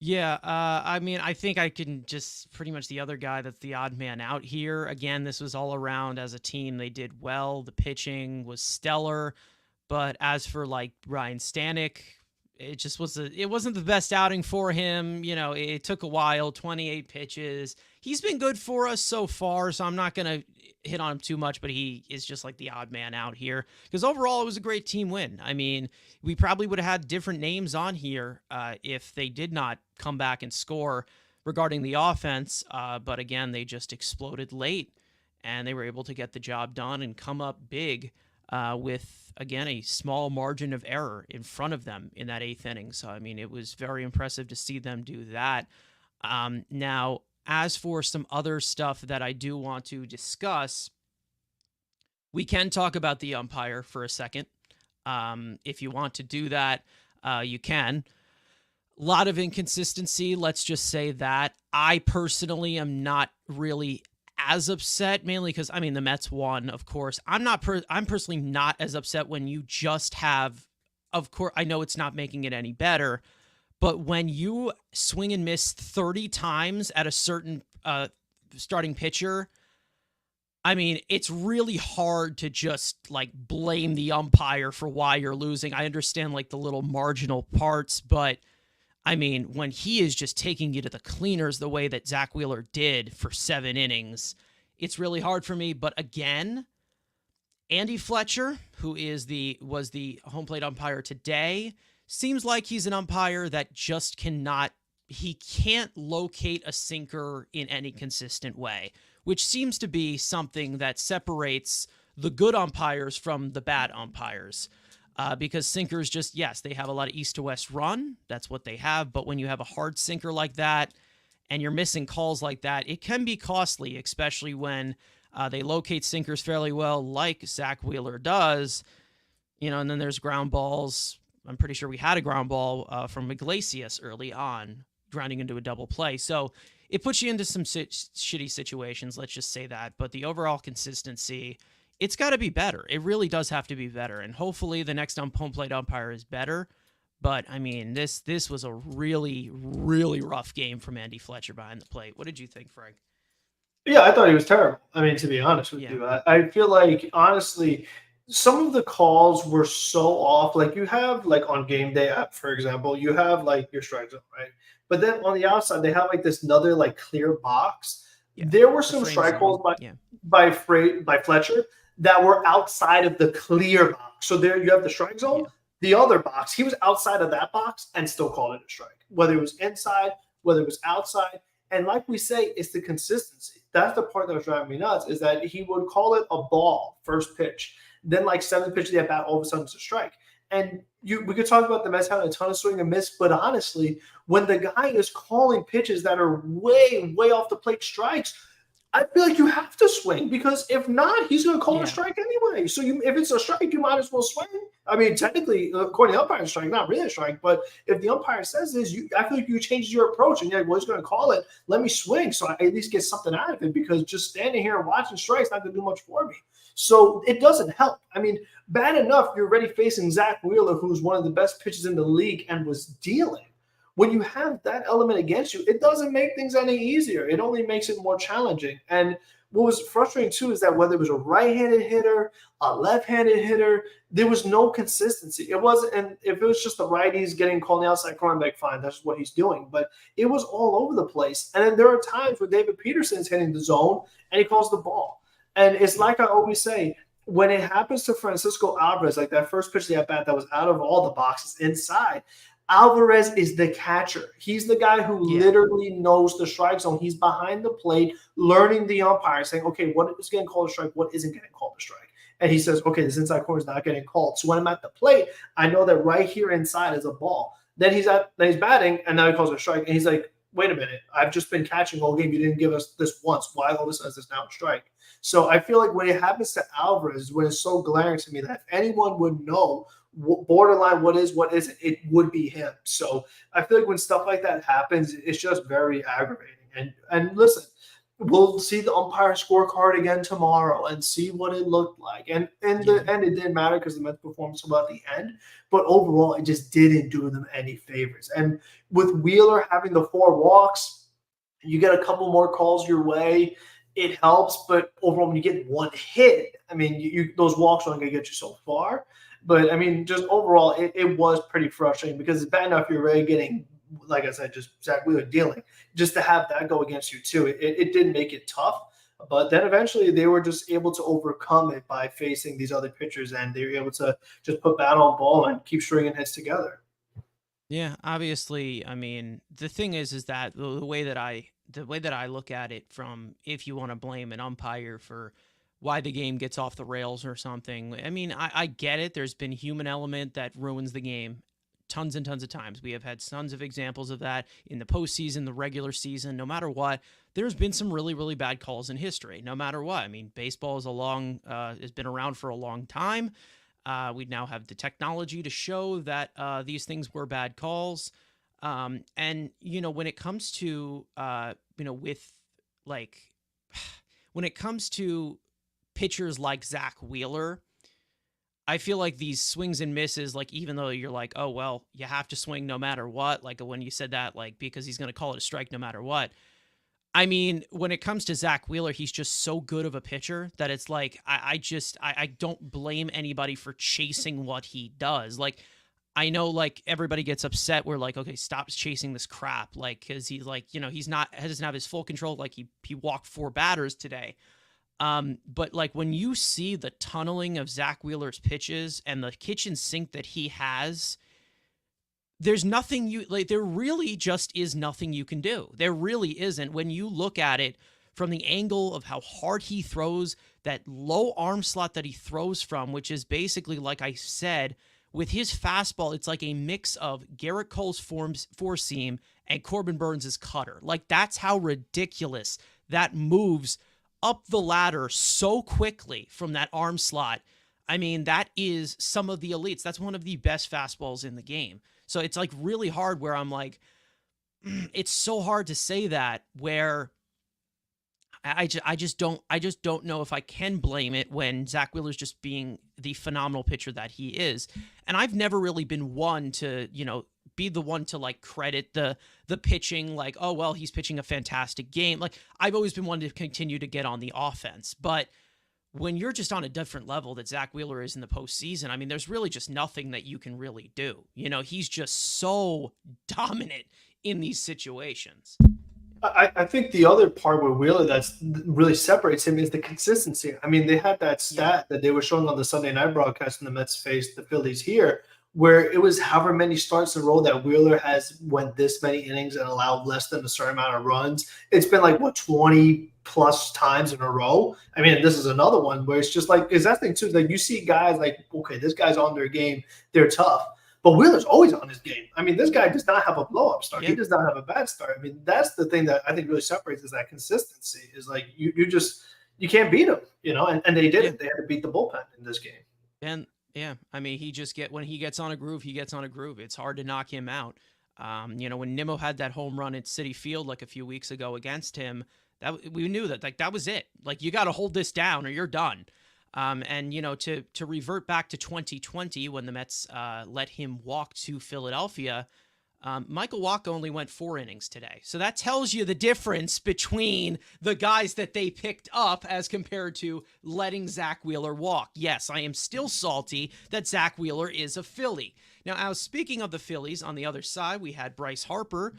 Yeah, I think I can just pretty much the other guy that's the odd man out here. Again, this was all around as a team. They did well. The pitching was stellar. But as for like Ryan Stanek, it wasn't the best outing for him. It took a while, 28 pitches. He's been good for us so far, so I'm not going to hit on him too much, but he is just like the odd man out here because overall it was a great team win. We probably would have had different names on here if they did not come back and score regarding the offense. But again, they just exploded late and they were able to get the job done and come up big with, again, a small margin of error in front of them in that 8th inning. So, it was very impressive to see them do that. Now, as for some other stuff that I do want to discuss, we can talk about the umpire for a second. If you want to do that, you can. A lot of inconsistency, let's just say that. I personally am not really as upset, mainly because, the Mets won, of course. I'm personally not as upset when you just have, of course, I know it's not making it any better, but when you swing and miss 30 times at a certain starting pitcher, it's really hard to just like blame the umpire for why you're losing. I understand like the little marginal parts, but when he is just taking you to the cleaners the way that Zach Wheeler did for 7 innings, it's really hard for me. But again, Andy Fletcher, who was the home plate umpire today, seems like he's an umpire that just can't locate a sinker in any consistent way, which seems to be something that separates the good umpires from the bad umpires. Because sinkers just, yes, they have a lot of east to west run. That's what they have. But when you have a hard sinker like that and you're missing calls like that, it can be costly, especially when they locate sinkers fairly well, like Zach Wheeler does. And then there's ground balls. I'm pretty sure we had a ground ball from Iglesias early on, grounding into a double play. So it puts you into some shitty situations, let's just say that. But the overall consistency, it's got to be better. It really does have to be better. And hopefully the next home plate umpire is better. But I mean, this was a really, really rough game from Andy Fletcher behind the plate. What did you think, Frank? Yeah, I thought he was terrible. I mean, to be honest with Yeah, you, I feel like honestly, some of the calls were so off. Like you have like on game day app, for example, you have like your strike zone, right? But then on the outside, they have like this another like clear box. yeah. There were The some frame strike zone. calls Yeah, by Fletcher that were outside of the clear box. So there you have the strike zone, yeah, the other box. He was outside of that box and still called it a strike, whether it was inside, whether it was outside. And like we say, it's the consistency. That's the part that was driving me nuts, is that he would call it a ball first pitch. Then like seventh pitch of the at bat, all of a sudden it's a strike. And we could talk about the Mets having a ton of swing and miss, but honestly, when the guy is calling pitches that are way, way off the plate strikes, I feel like you have to swing, because if not, he's going to call it a yeah, strike anyway. So if it's a strike, you might as well swing. I mean, technically, according to the umpire, strike, not really a strike, but if the umpire says this, I feel like you change your approach and you're like, well, he's going to call it. Let me swing so I at least get something out of it, because just standing here and watching strikes not going to do much for me. So it doesn't help. I mean, bad enough you're already facing Zach Wheeler, who's one of the best pitchers in the league and was dealing. When you have that element against you, it doesn't make things any easier. It only makes it more challenging. And what was frustrating too is that whether it was a right-handed hitter, a left-handed hitter, there was no consistency. It wasn't, and if it was just the righties getting called the outside corner, I'm like, fine, that's what he's doing. But it was all over the place. And then there are times where David Peterson's hitting the zone and he calls the ball. And it's yeah, like I always say, when it happens to Francisco Alvarez, like that first pitch of the at bat that was out of all the boxes inside, Alvarez is the catcher. He's the guy who yeah, literally knows the strike zone. He's behind the plate, learning the umpire, saying, okay, what is getting called a strike? What isn't getting called a strike? And he says, okay, this inside corner is not getting called. So when I'm at the plate, I know that right here inside is a ball. Then he's batting, and now he calls it a strike. And he's like, wait a minute, I've just been catching all game. You didn't give us this once. Why all of a sudden is this now a strike? So I feel like when it happens to Alvarez, when it's so glaring to me that if anyone would know borderline what is, what isn't, it would be him. So I feel like when stuff like that happens, it's just very aggravating. And listen, we'll see the umpire scorecard again tomorrow and see what it looked like. And in yeah. the end, it didn't matter because the Mets performed so well at the end. But overall, it just didn't do them any favors. And with Wheeler having the 4 walks, you get a couple more calls your way. It helps, but overall, when you get one hit, I mean, those walks aren't going to get you so far. But I mean, just overall, it was pretty frustrating, because it's bad enough you're already getting, like I said, just Zach Wheeler dealing. Just to have that go against you too, it did make it tough. But then eventually they were just able to overcome it by facing these other pitchers, and they were able to just put bat on ball and keep stringing hits together. Yeah, obviously, I mean, the thing is that the way that I look at it, from if you want to blame an umpire for why the game gets off the rails or something. I mean, I get it. There's been human element that ruins the game tons and tons of times. We have had tons of examples of that in the postseason, the regular season. No matter what, there's been some really, really bad calls in history. No matter what. I mean, baseball is has been around for a long time. We now have the technology to show that these things were bad calls. And when it comes to with like when it comes to pitchers like Zach Wheeler, I feel like these swings and misses, like, even though you're like, oh, well, you have to swing no matter what, like when you said that, like, because he's going to call it a strike no matter what. I mean, when it comes to Zach Wheeler, he's just so good of a pitcher that it's like, I don't blame anybody for chasing what he does. Like, I know, like, everybody gets upset. We're like, okay, stop chasing this crap. Like, because he's like, doesn't have his full control. Like, he walked 4 batters today. But like when you see the tunneling of Zach Wheeler's pitches and the kitchen sink that he has, there's nothing there really just is nothing you can do. There really isn't. When you look at it from the angle of how hard he throws, that low arm slot that he throws from, which is basically, like I said, with his fastball, it's like a mix of Garrett Cole's four seam and Corbin Burns' cutter. Like, that's how ridiculous that moves up the ladder so quickly from that arm slot. I mean, that is some of the elites. That's one of the best fastballs in the game. So it's like really hard where I'm like, it's so hard to say that, where I just don't know if I can blame it when Zach Wheeler's just being the phenomenal pitcher that he is. And I've never really been one to, be the one to like credit the pitching, like, oh well, he's pitching a fantastic game. Like, I've always been one to continue to get on the offense. But when you're just on a different level that Zach Wheeler is in the postseason, I mean, there's really just nothing that you can really do. He's just so dominant in these situations. I think the other part with Wheeler that's really separates him is the consistency. I mean, they had that stat that they were showing on the Sunday night broadcast when the Mets faced the Phillies here, where it was however many starts in a row that Wheeler has went this many innings and allowed less than a certain amount of runs. It's been like, 20 plus times in a row. I mean, this is another one where it's just like, is that thing too? Like, you see guys like, okay, this guy's on their game, they're tough. But Wheeler's always on his game. I mean, this guy does not have a blow-up start. Yeah. He does not have a bad start. I mean, that's the thing that I think really separates is that consistency. Is like you can't beat him, and they did it. They had to beat the bullpen in this game. And yeah, I mean, when he gets on a groove, he gets on a groove. It's hard to knock him out. When Nimmo had that home run at Citi Field like a few weeks ago against him, that we knew that that was it. Like, you got to hold this down or you're done. To revert back to 2020 when the Mets let him walk to Philadelphia, Michael Wacha only went 4 innings today. So that tells you the difference between the guys that they picked up as compared to letting Zach Wheeler walk. Yes, I am still salty that Zach Wheeler is a Philly. Now, speaking of the Phillies, on the other side, we had Bryce Harper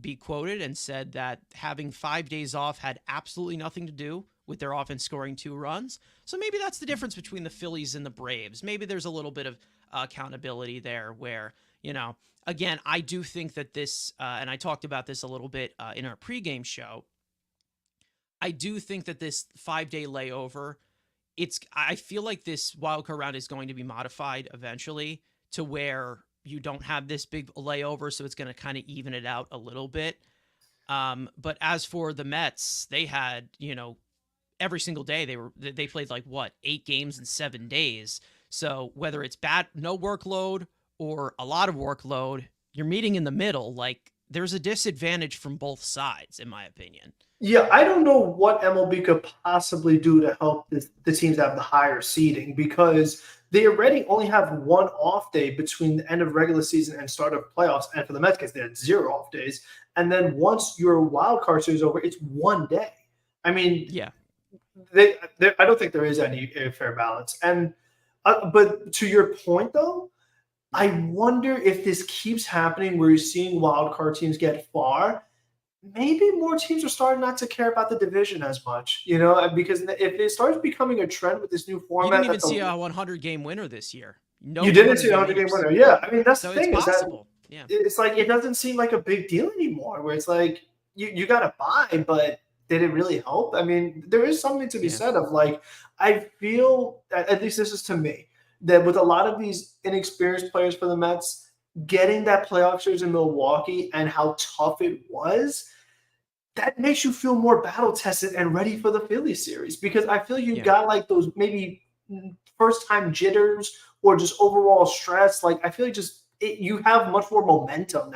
be quoted and said that having 5 days off had absolutely nothing to do with their offense scoring 2 runs. So maybe that's the difference between the Phillies and the Braves. Maybe there's a little bit of accountability there where, again, I do think that this, and I talked about this a little bit in our pregame show, I do think that this 5-day layover, I feel like this wildcard round is going to be modified eventually to where you don't have this big layover, so it's going to kind of even it out a little bit. But as for the Mets, they had, every single day they played 8 games in 7 days. So whether it's no workload or a lot of workload, you're meeting in the middle. Like, there's a disadvantage from both sides, in my opinion. Yeah, I don't know what MLB could possibly do to help the teams have the higher seeding, because they already only have 1 off day between the end of regular season and start of playoffs. And for the Mets case, they had 0 off days. And then once your wild card series is over, it's 1 day. I mean, yeah. I don't think there is any fair balance. And but to your point, though, I wonder if this keeps happening where you're seeing wild card teams get far. Maybe more teams are starting not to care about the division as much, because if it starts becoming a trend with this new format. You didn't even see a 100-game winner this year. No, you didn't see a 100-game winner. Yeah, I mean, that's so the thing. It's possible. Is that it's like it doesn't seem like a big deal anymore. Where it's like you got to buy, but did it really help? I mean, there is something to be said of I feel, at least this is to me, that with a lot of these inexperienced players for the Mets, getting that playoff series in Milwaukee and how tough it was, that makes you feel more battle tested and ready for the Phillies series, because I feel you got those maybe first time jitters or just overall stress. I feel like you have much more momentum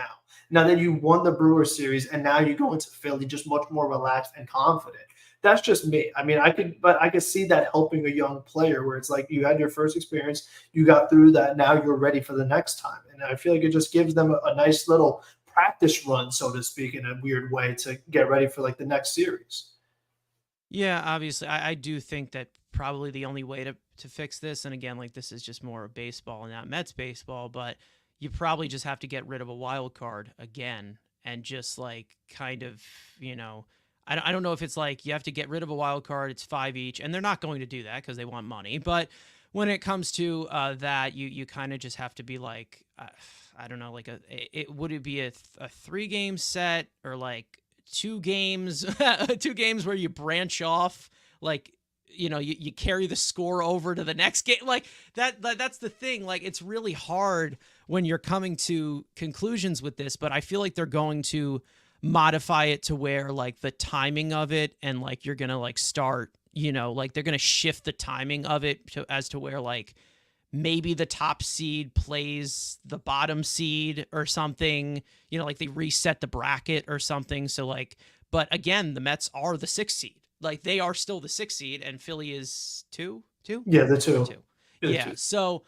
now that you won the Brewers series, and now you go into Philly just much more relaxed and confident. That's just me. I mean, I could see that helping a young player where it's like you had your first experience, you got through that, now you're ready for the next time. And I feel like it just gives them a nice little practice run, so to speak, in a weird way to get ready for the next series. Yeah, obviously, I do think that probably the only way to fix this, and again, this is just more of baseball and not Mets baseball, but you probably just have to get rid of a wild card again and just kind of, I don't know if it's you have to get rid of a wild card, it's 5 each, and they're not going to do that because they want money. But when it comes to that, you kind of just have to be I don't know, would it be a 3-game set or 2 games, 2 games where you branch off, you carry the score over to the next game, that's the thing. It's really hard when you're coming to conclusions with this, but I feel like they're going to modify it to where the timing of it and you're gonna start, they're gonna shift the timing of it as to where maybe the top seed plays the bottom seed or something, they reset the bracket or something. So But again, the Mets are the 6th seed. Like, they are still the 6th seed, and Philly is two. Yeah, the two. Two. Yeah. So,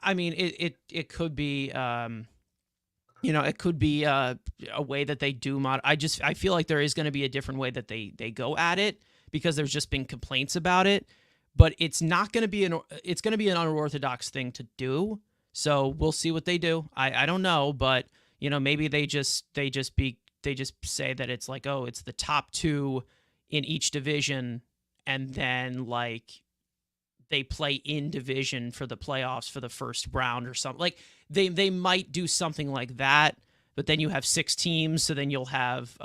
I mean, it could be, it could be a way that they do I feel like there is going to be a different way that they go at it, because there's just been complaints about it, but it's not going to be it's going to be an unorthodox thing to do. So we'll see what they do. I don't know, but maybe they just say that it's like, oh, it's the top 2 in each division, and then like they play in division for the playoffs for the first round or something. Like they might do something like that, but then you have 6 teams, so then you'll have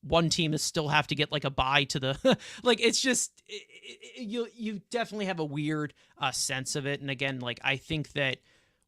one team that still have to get like a bye to the like, it's just you definitely have a weird sense of it. And again, like, I think that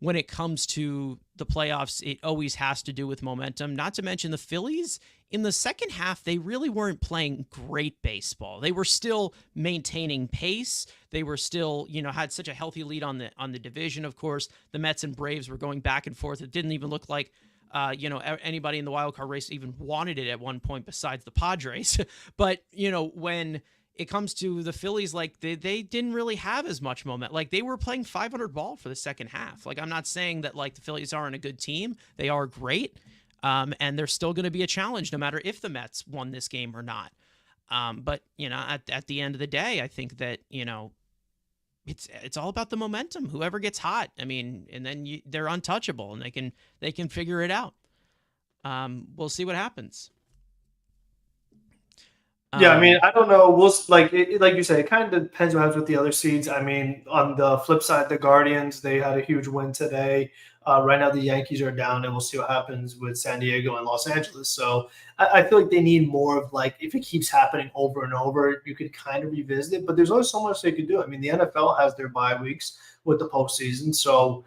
when it comes to the playoffs, it always has to do with momentum. Not to mention the Phillies in the second half, they really weren't playing great baseball. They were still maintaining pace. They were still, had such a healthy lead on the division. Of course, the Mets and Braves were going back and forth. It didn't even look like, anybody in the wild card race even wanted it at one point besides the Padres. But, when it comes to the Phillies, like they didn't really have as much momentum. Like, they were playing 500 ball for the second half. Like, I'm not saying that like the Phillies aren't a good team. They are great. And they're still going to be a challenge no matter if the Mets won this game or not. But at the end of the day, I think that, it's all about the momentum. Whoever gets hot, I mean, and then they're untouchable, and they can figure it out. We'll see what happens. Yeah, I mean, I don't know. We'll like you say, it kind of depends what happens with the other seeds. I mean, on the flip side, the Guardians, they had a huge win today. Right now, the Yankees are down, and we'll see what happens with San Diego and Los Angeles. So I feel like they need more of, like, if it keeps happening over and over, you could kind of revisit it. But there's only so much they could do. I mean, the NFL has their bye weeks with the postseason, so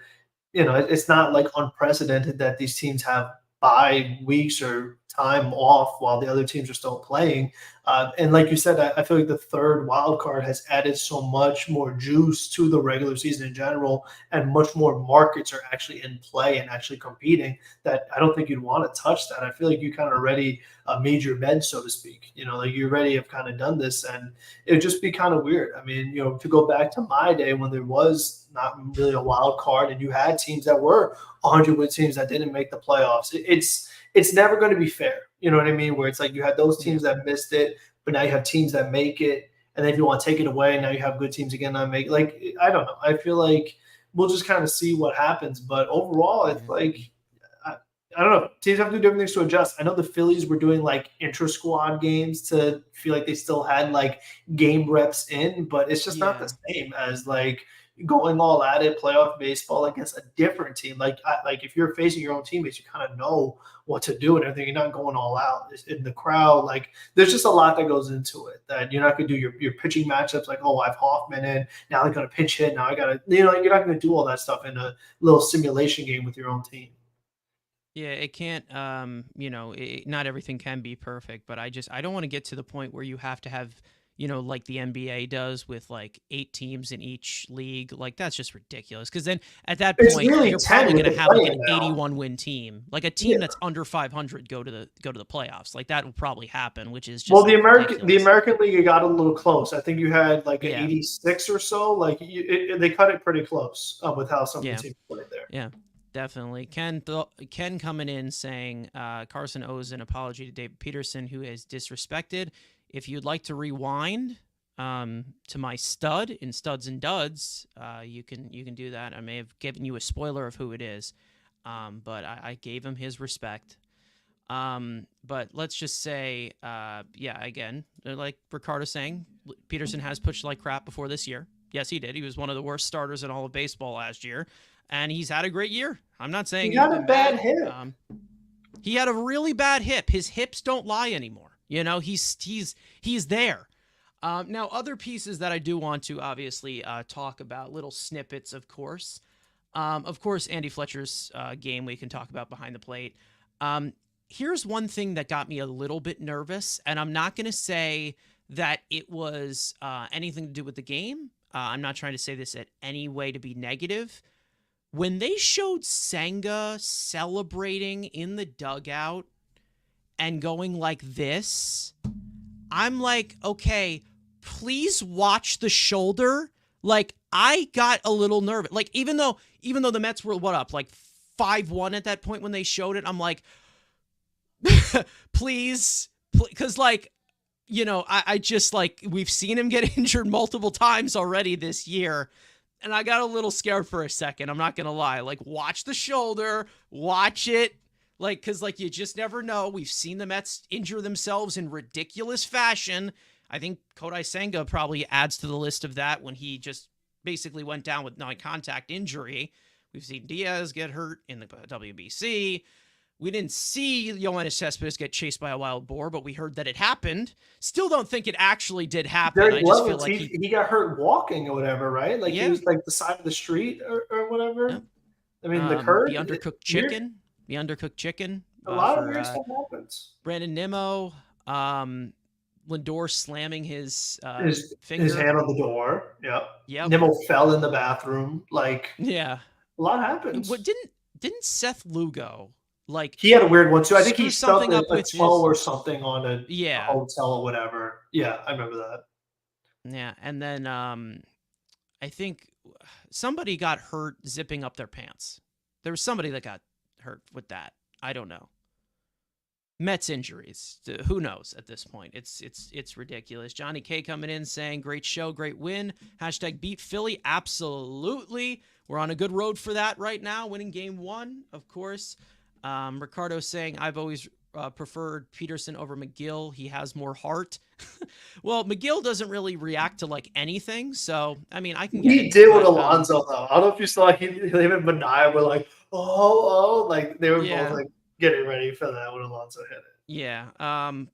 it's not like unprecedented that these teams have bye weeks or time off while the other teams are still playing. And like you said, I feel like the third wild card has added so much more juice to the regular season in general, and much more markets are actually in play and actually competing, that I don't think you'd want to touch that. I feel like you kind of already made your bed, so to speak. Like, you already have kind of done this, and it would just be kind of weird. I mean, to go back to my day when there was not really a wild card and you had teams that were 100-win teams that didn't make the playoffs. It's never going to be fair. You know what I mean? Where it's like you had those teams that missed it, but now you have teams that make it. And then if you want to take it away, now you have good teams again that make it. Like, I don't know. I feel like we'll just kind of see what happens. But overall, it's like, I don't know. Teams have to do different things to adjust. I know the Phillies were doing like intra-squad games to feel like they still had like game reps in, but it's just not the same as like going all at it, playoff baseball against a different team. Like if you're facing your own teammates, you kind of know what to do and everything. You're not going all out in the crowd. Like, there's just a lot that goes into it that you're not going to do your pitching matchups. Like, oh, I have Hoffman in, now they're going to pinch hit. Now I got to, you're not going to do all that stuff in a little simulation game with your own team. Yeah, it can't, not everything can be perfect, but I don't want to get to the point where you have to have, like the NBA does with like 8 teams in each league. Like, that's just ridiculous. Because then at that point, really, you're probably going to have like an 81-win team, like a team that's under 500 go to the playoffs. Like, that will probably happen, which is just the American League got a little close. I think you had like an 86 or so. Like, they cut it pretty close with how some of the teams played there. Yeah. Definitely. Ken coming in saying Carson owes an apology to David Peterson, who is disrespected. If you'd like to rewind to my stud in Studs and Duds, you can do that. I may have given you a spoiler of who it is, but I gave him his respect. But let's just say, again, like Ricardo saying, Peterson has pitched like crap before this year. Yes, he did. He was one of the worst starters in all of baseball last year. And he's had a great year. I'm not saying he had a bad hip. He had a really bad hip. His hips don't lie anymore. He's there. Now, other pieces that I do want to obviously talk about, little snippets, of course. Andy Fletcher's game we can talk about behind the plate. Here's one thing that got me a little bit nervous, and I'm not going to say that it was anything to do with the game. I'm not trying to say this at any way to be negative. When they showed Senga celebrating in the dugout and going like this, I'm like, okay, please watch the shoulder. Like, I got a little nervous. Like, even though the Mets were up, like 5-1 at that point when they showed it, I'm like, please, because like, I just like, we've seen him get injured multiple times already this year. And I got a little scared for a second. I'm not going to lie. Like, watch the shoulder, watch it. Like, because, like, you just never know. We've seen the Mets injure themselves in ridiculous fashion. I think Kodai Senga probably adds to the list of that when he just basically went down with non-contact injury. We've seen Diaz get hurt in the WBC. We didn't see Yoenis Cespedes get chased by a wild boar, but we heard that it happened. Still don't think it actually did happen. Derek I just feel Lovitz, like he got hurt walking or whatever, right? Like yeah. he was like the side of the street or whatever. Yeah. I mean, the curd. The undercooked chicken. The undercooked chicken. A lot of weird stuff happens. Brandon Nimmo. Lindor slamming his finger. His hand on the door. Yep. Yep. Nimmo fell in the bathroom. Like, yeah. A lot happens. What didn't Seth Lugo, like, he had a weird one too? I think he something stuck up a with 12 or something on a yeah hotel or whatever. Yeah, I remember that. Yeah, and then I think somebody got hurt zipping up their pants. There was somebody that got hurt with that. I don't know. Mets injuries. Who knows at this point? It's ridiculous. Johnny K coming in saying, great show, great win. # beat Philly. Absolutely. We're on a good road for that right now. Winning game 1, of course. Ricardo saying, I've always preferred Peterson over McGill. He has more heart. Well, McGill doesn't really react to like anything. So, I mean, I can get He did with Alonso, though. I don't know if you saw him and Manaea were like, like they were both like getting ready for that when Alonso hit it. Yeah.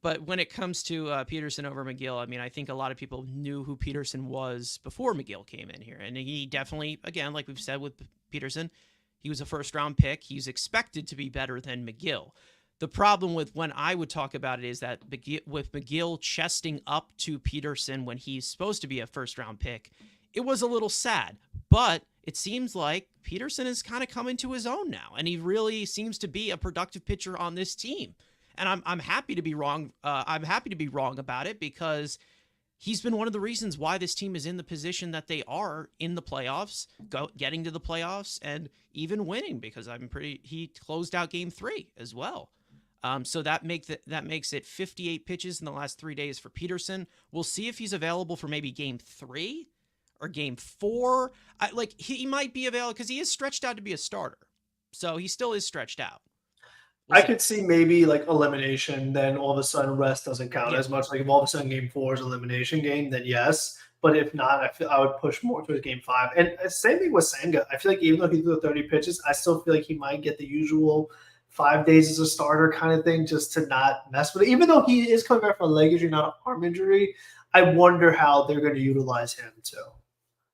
But when it comes to Peterson over McGill, I mean, I think a lot of people knew who Peterson was before McGill came in here. And he definitely, again, like we've said with Peterson, he was a first-round pick. He's expected to be better than McGill. The problem with when I would talk about it is that with McGill chesting up to Peterson when he's supposed to be a first-round pick, it was a little sad. But it seems like Peterson is kind of coming to his own now, and he really seems to be a productive pitcher on this team. And I'm happy to be wrong. I'm happy to be wrong about it because he's been one of the reasons why this team is in the position that they are in the playoffs, getting to the playoffs, and even winning because he closed out game 3 as well. So that makes it 58 pitches in the last 3 days for Peterson. We'll see if he's available for maybe game 3 or game 4. He might be available because he is stretched out to be a starter. So he still is stretched out. I could see maybe like elimination, then all of a sudden rest doesn't count as much. Like if all of a sudden game 4 is elimination game, then yes. But if not, I would push more towards game 5. And same thing with Senga. I feel like even though he threw 30 pitches, I still feel like he might get the usual 5 days as a starter kind of thing just to not mess with it. Even though he is coming back from a leg injury, not an arm injury, I wonder how they're going to utilize him too.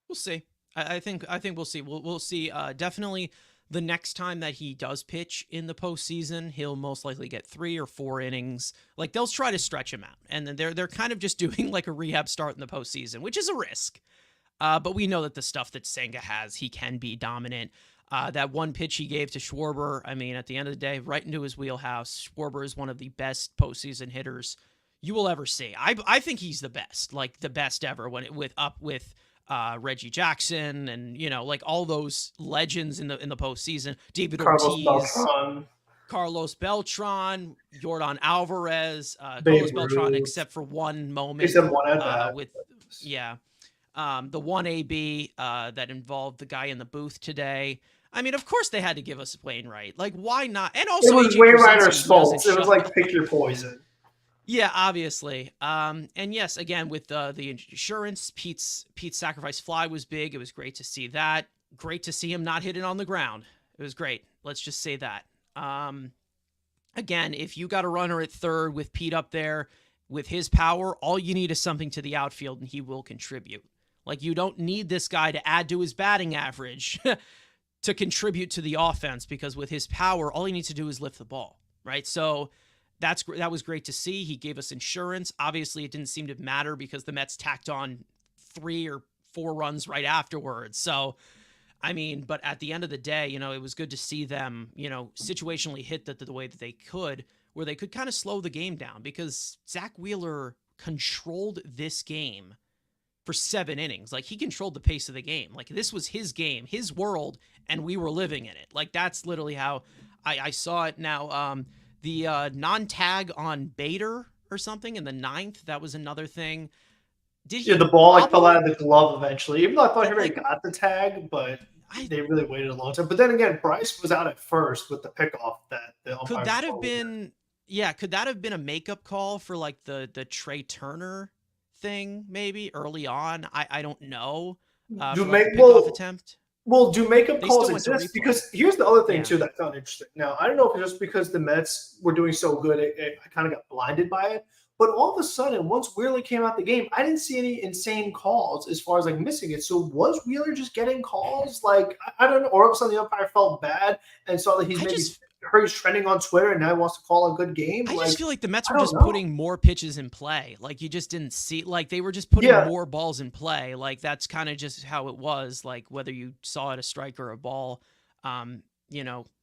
We'll see. I think we'll see. We'll see. Definitely the next time that he does pitch in the postseason, he'll most likely get 3 or 4 innings. Like they'll try to stretch him out. And then they're kind of just doing like a rehab start in the postseason, which is a risk. But we know that the stuff that Senga has, he can be dominant. That one pitch he gave to Schwarber, I mean, at the end of the day, right into his wheelhouse. Schwarber is one of the best postseason hitters you will ever see. I think he's the best, like the best ever when it with Reggie Jackson and like all those legends in the postseason. David Ortiz, Carlos Beltran, Yordan Alvarez, Carlos Beltran, except for one moment the 1AB that involved the guy in the booth today. I mean, of course they had to give us Wainwright. Like, why not? And also, it was Wainwright or Smoltz. It was like pick your poison. Yeah, obviously. And yes, again, with the insurance, Pete's sacrifice fly was big. It was great to see that. Great to see him not hitting on the ground. It was great. Let's just say that. Again, if you got a runner at third with Pete up there with his power, all you need is something to the outfield and he will contribute. Like, you don't need this guy to add to his batting average to contribute to the offense, because with his power, all he needs to do is lift the ball, right? So that was great to see. He gave us insurance. Obviously, it didn't seem to matter because the Mets tacked on 3 or 4 runs right afterwards. So, I mean, but at the end of the day, it was good to see them, situationally hit the way that they could where they could kind of slow the game down, because Zach Wheeler controlled this game for 7 innings. Like, he controlled the pace of the game. Like, this was his game, his world, and we were living in it. Like, that's literally how I saw it. Now, the non-tag on Bader or something in the 9th, that was another thing. The ball like fell out of the glove eventually. Even though I thought he already got the tag, but they really waited a long time. But then again, Bryce was out at first with the pickoff that the umpire. Could that have been? Yeah, could that have been a makeup call for like the Trey Turner thing maybe early on? I don't know. Do makeup calls exist? Because here's the other thing too that I found interesting. Now, I don't know if it's just because the Mets were doing so good, I kind of got blinded by it. But all of a sudden, once Wheeler came out the game, I didn't see any insane calls as far as like missing it. So was Wheeler just getting calls? Like, I don't know. Or all of a sudden the umpire felt bad and saw that he's trending on Twitter and now he wants to call a good game. I just feel like the Mets were just putting more pitches in play. Like, you just didn't see, like, they were just putting more balls in play. Like, that's kind of just how it was. Like, whether you saw it a strike or a ball,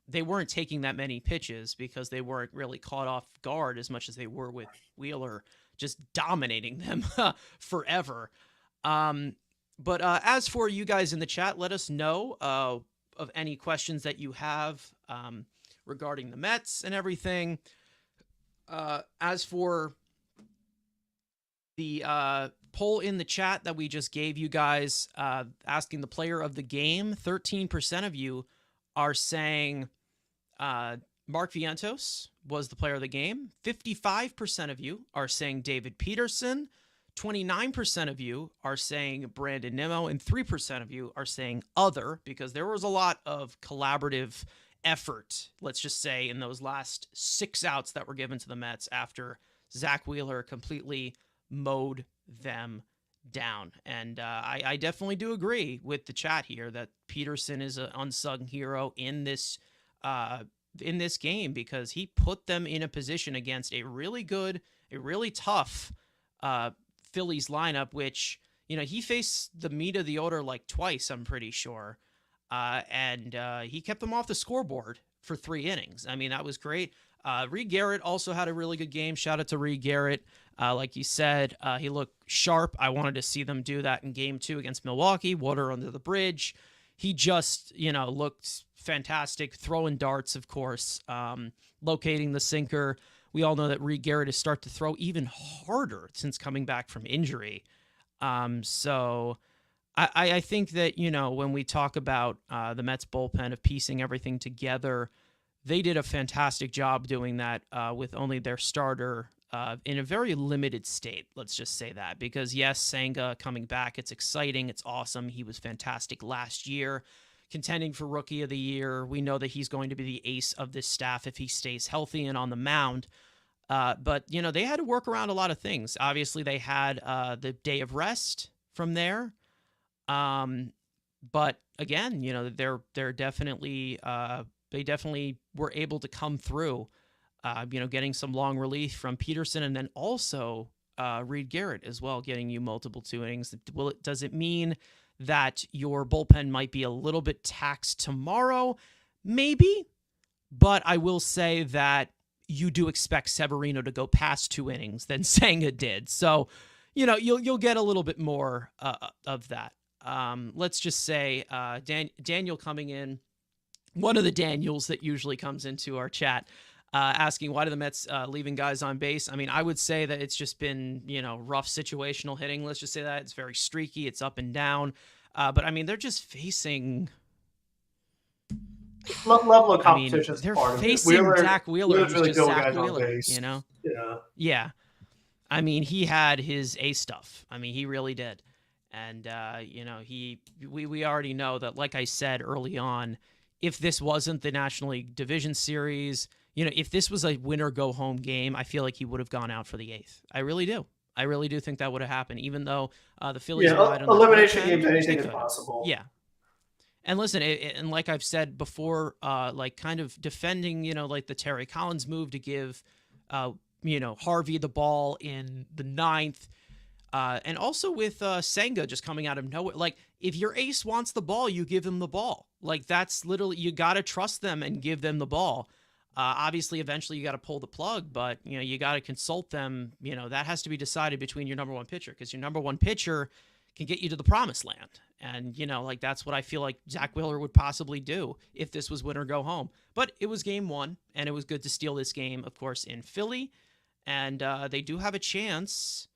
they weren't taking that many pitches because they weren't really caught off guard as much as they were with Wheeler just dominating them forever. But as for you guys in the chat, let us know of any questions that you have regarding the Mets and everything. As for the poll in the chat that we just gave you guys, asking the player of the game, 13% of you are saying Mark Vientos was the player of the game. 55% of you are saying David Peterson. 29% of you are saying Brandon Nimmo, and 3% of you are saying other, because there was a lot of collaborative effort, let's just say, in those last 6 outs that were given to the Mets after Zach Wheeler completely mowed them down. And I definitely do agree with the chat here that Peterson is an unsung hero in this game, because he put them in a position against a really good, a really tough Phillies lineup, which, he faced the meat of the order like twice, I'm pretty sure. And he kept them off the scoreboard for 3 innings. I mean, that was great. Reed Garrett also had a really good game. Shout out to Reed Garrett. Like you said, he looked sharp. I wanted to see them do that in game 2 against Milwaukee, water under the bridge. He just, looked fantastic, throwing darts, of course, locating the sinker. We all know that Reed Garrett is starting to throw even harder since coming back from injury. So I think that, when we talk about the Mets bullpen of piecing everything together, they did a fantastic job doing that with only their starter in a very limited state. Let's just say that, because yes, Senga coming back, it's exciting. It's awesome. He was fantastic last year, contending for Rookie of the Year. We know that he's going to be the ace of this staff if he stays healthy and on the mound. But, they had to work around a lot of things. Obviously, they had the day of rest from there. But again, they're definitely they definitely were able to come through, getting some long relief from Peterson, and then also Reed Garrett as well, getting you multiple 2 innings. Does it mean that your bullpen might be a little bit taxed tomorrow? Maybe, but I will say that you do expect Severino to go past 2 innings than Senga did. So, you'll get a little bit more of that. Let's just say Daniel coming in, one of the Daniels that usually comes into our chat, asking why do the Mets leaving guys on base? I mean, I would say that it's just been, rough situational hitting. Let's just say that it's very streaky. It's up and down. But I mean, they're just facing level of competition. They're facing Zach Wheeler, who's just Zach Wheeler, Yeah. I mean, he had his A stuff. I mean, he really did. And, we already know that, like I said early on, if this wasn't the National League Division Series, if this was a winner-go-home game, I feel like he would have gone out for the 8th. I really do. I really do think that would have happened, even though the Phillies relied on elimination games, anything is possible. Yeah. And listen, and like I've said before, like kind of defending, like the Terry Collins move to give, Harvey the ball in the 9th. And also with Senga just coming out of nowhere. Like, if your ace wants the ball, you give him the ball. Like, that's literally, you got to trust them and give them the ball. Obviously, eventually you got to pull the plug, but you got to consult them. That has to be decided between your number one pitcher, because your number one pitcher can get you to the promised land. And like that's what I feel like Zach Wheeler would possibly do if this was win or go home. But it was game one, and it was good to steal this game, of course, in Philly. And they do have a chance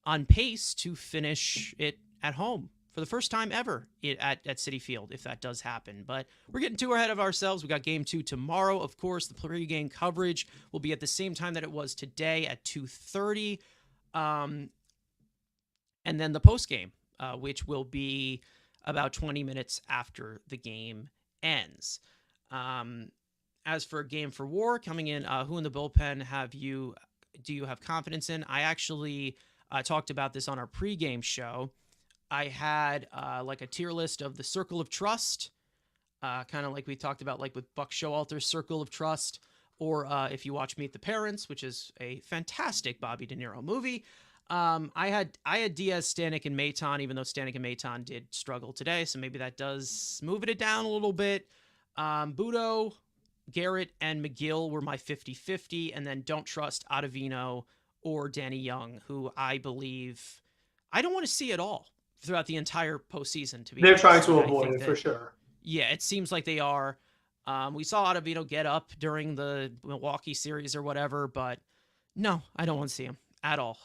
on pace to finish it at home for the first time ever at Citi Field, if that does happen. But we're getting too ahead of ourselves. We got game 2 tomorrow. Of course, the pregame coverage will be at the same time that it was today at 2:30. And then the postgame, which will be about 20 minutes after the game ends. As for Game for War coming in, who in the bullpen do you have confidence in? I actually talked about this on our pregame show. I had like a tier list of the Circle of Trust, kind of like we talked about, like with Buck Showalter's Circle of Trust, or if you watch Meet the Parents, which is a fantastic Bobby De Niro movie. I had Diaz, Stanek, and Maton, even though Stanek and Maton did struggle today, so maybe that does move it down a little bit. Budo, Garrett, and McGill were my 50-50, and then don't trust Ottavino or Danny Young, who I believe I don't want to see at all throughout the entire postseason. To be They're honest, trying to avoid it for sure. Yeah, it seems like they are. We saw Ottavino get up during the Milwaukee series or whatever, but no, I don't want to see him at all.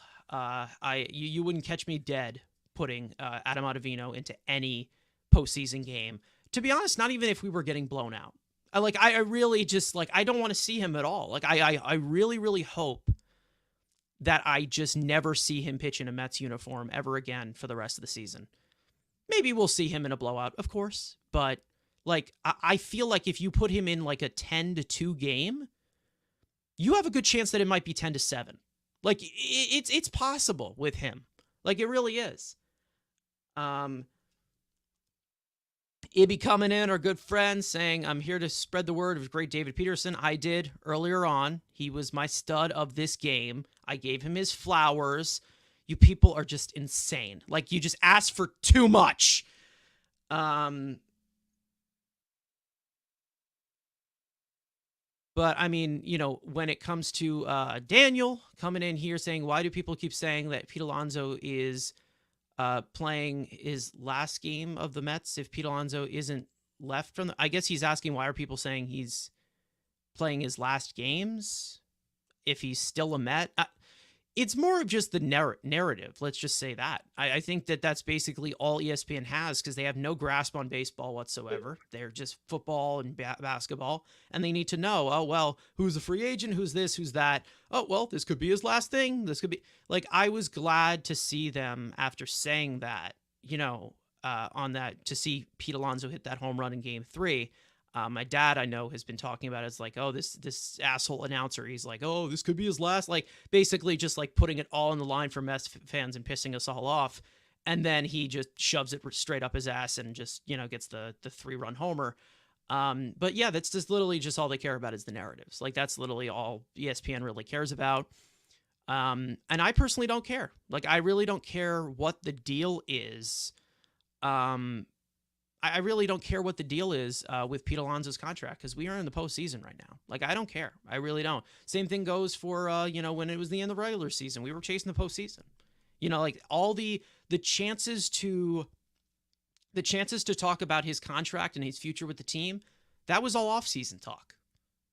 You wouldn't catch me dead putting Adam Ottavino into any postseason game. To be honest, not even if we were getting blown out. I really just I don't want to see him at all. I really, really hope that I just never see him pitch in a Mets uniform ever again for the rest of the season. Maybe we'll see him in a blowout, of course, but I feel like if you put him in like a 10-2 game, you have a good chance that it might be 10-7. It's possible with him. It really is. Ibby coming in, our good friend, saying, I'm here to spread the word of great David Peterson. I did earlier on. He was my stud of this game. I gave him his flowers. You people are just insane. You just asked for too much. But, I mean, when it comes to Daniel coming in here saying, why do people keep saying that Pete Alonso is playing his last game of the Mets if Pete Alonso isn't left from I guess he's asking, why are people saying he's playing his last games if he's still a Met? It's more of just the narrative. Let's just say that. I think that's basically all ESPN has, because they have no grasp on baseball whatsoever. They're just football and basketball, and they need to know, oh, well, who's a free agent? Who's this? Who's that? Oh, well, this could be his last thing. This could be... I was glad to see them after saying that, on that, to see Pete Alonso hit that home run in Game 3. My dad, I know, has been talking about it. It's oh, this asshole announcer. He's oh, this could be his last. Basically just putting it all on the line for Mets fans and pissing us all off. And then he just shoves it straight up his ass and just, gets the 3-run homer. But yeah, that's just literally just all they care about is the narratives. That's literally all ESPN really cares about. And I personally don't care. I really don't care what the deal is. I really don't care what the deal is with Pete Alonso's contract, because we are in the postseason right now. I don't care. I really don't. Same thing goes for, when it was the end of the regular season. We were chasing the postseason. All the chances to talk about his contract and his future with the team, that was all off-season talk.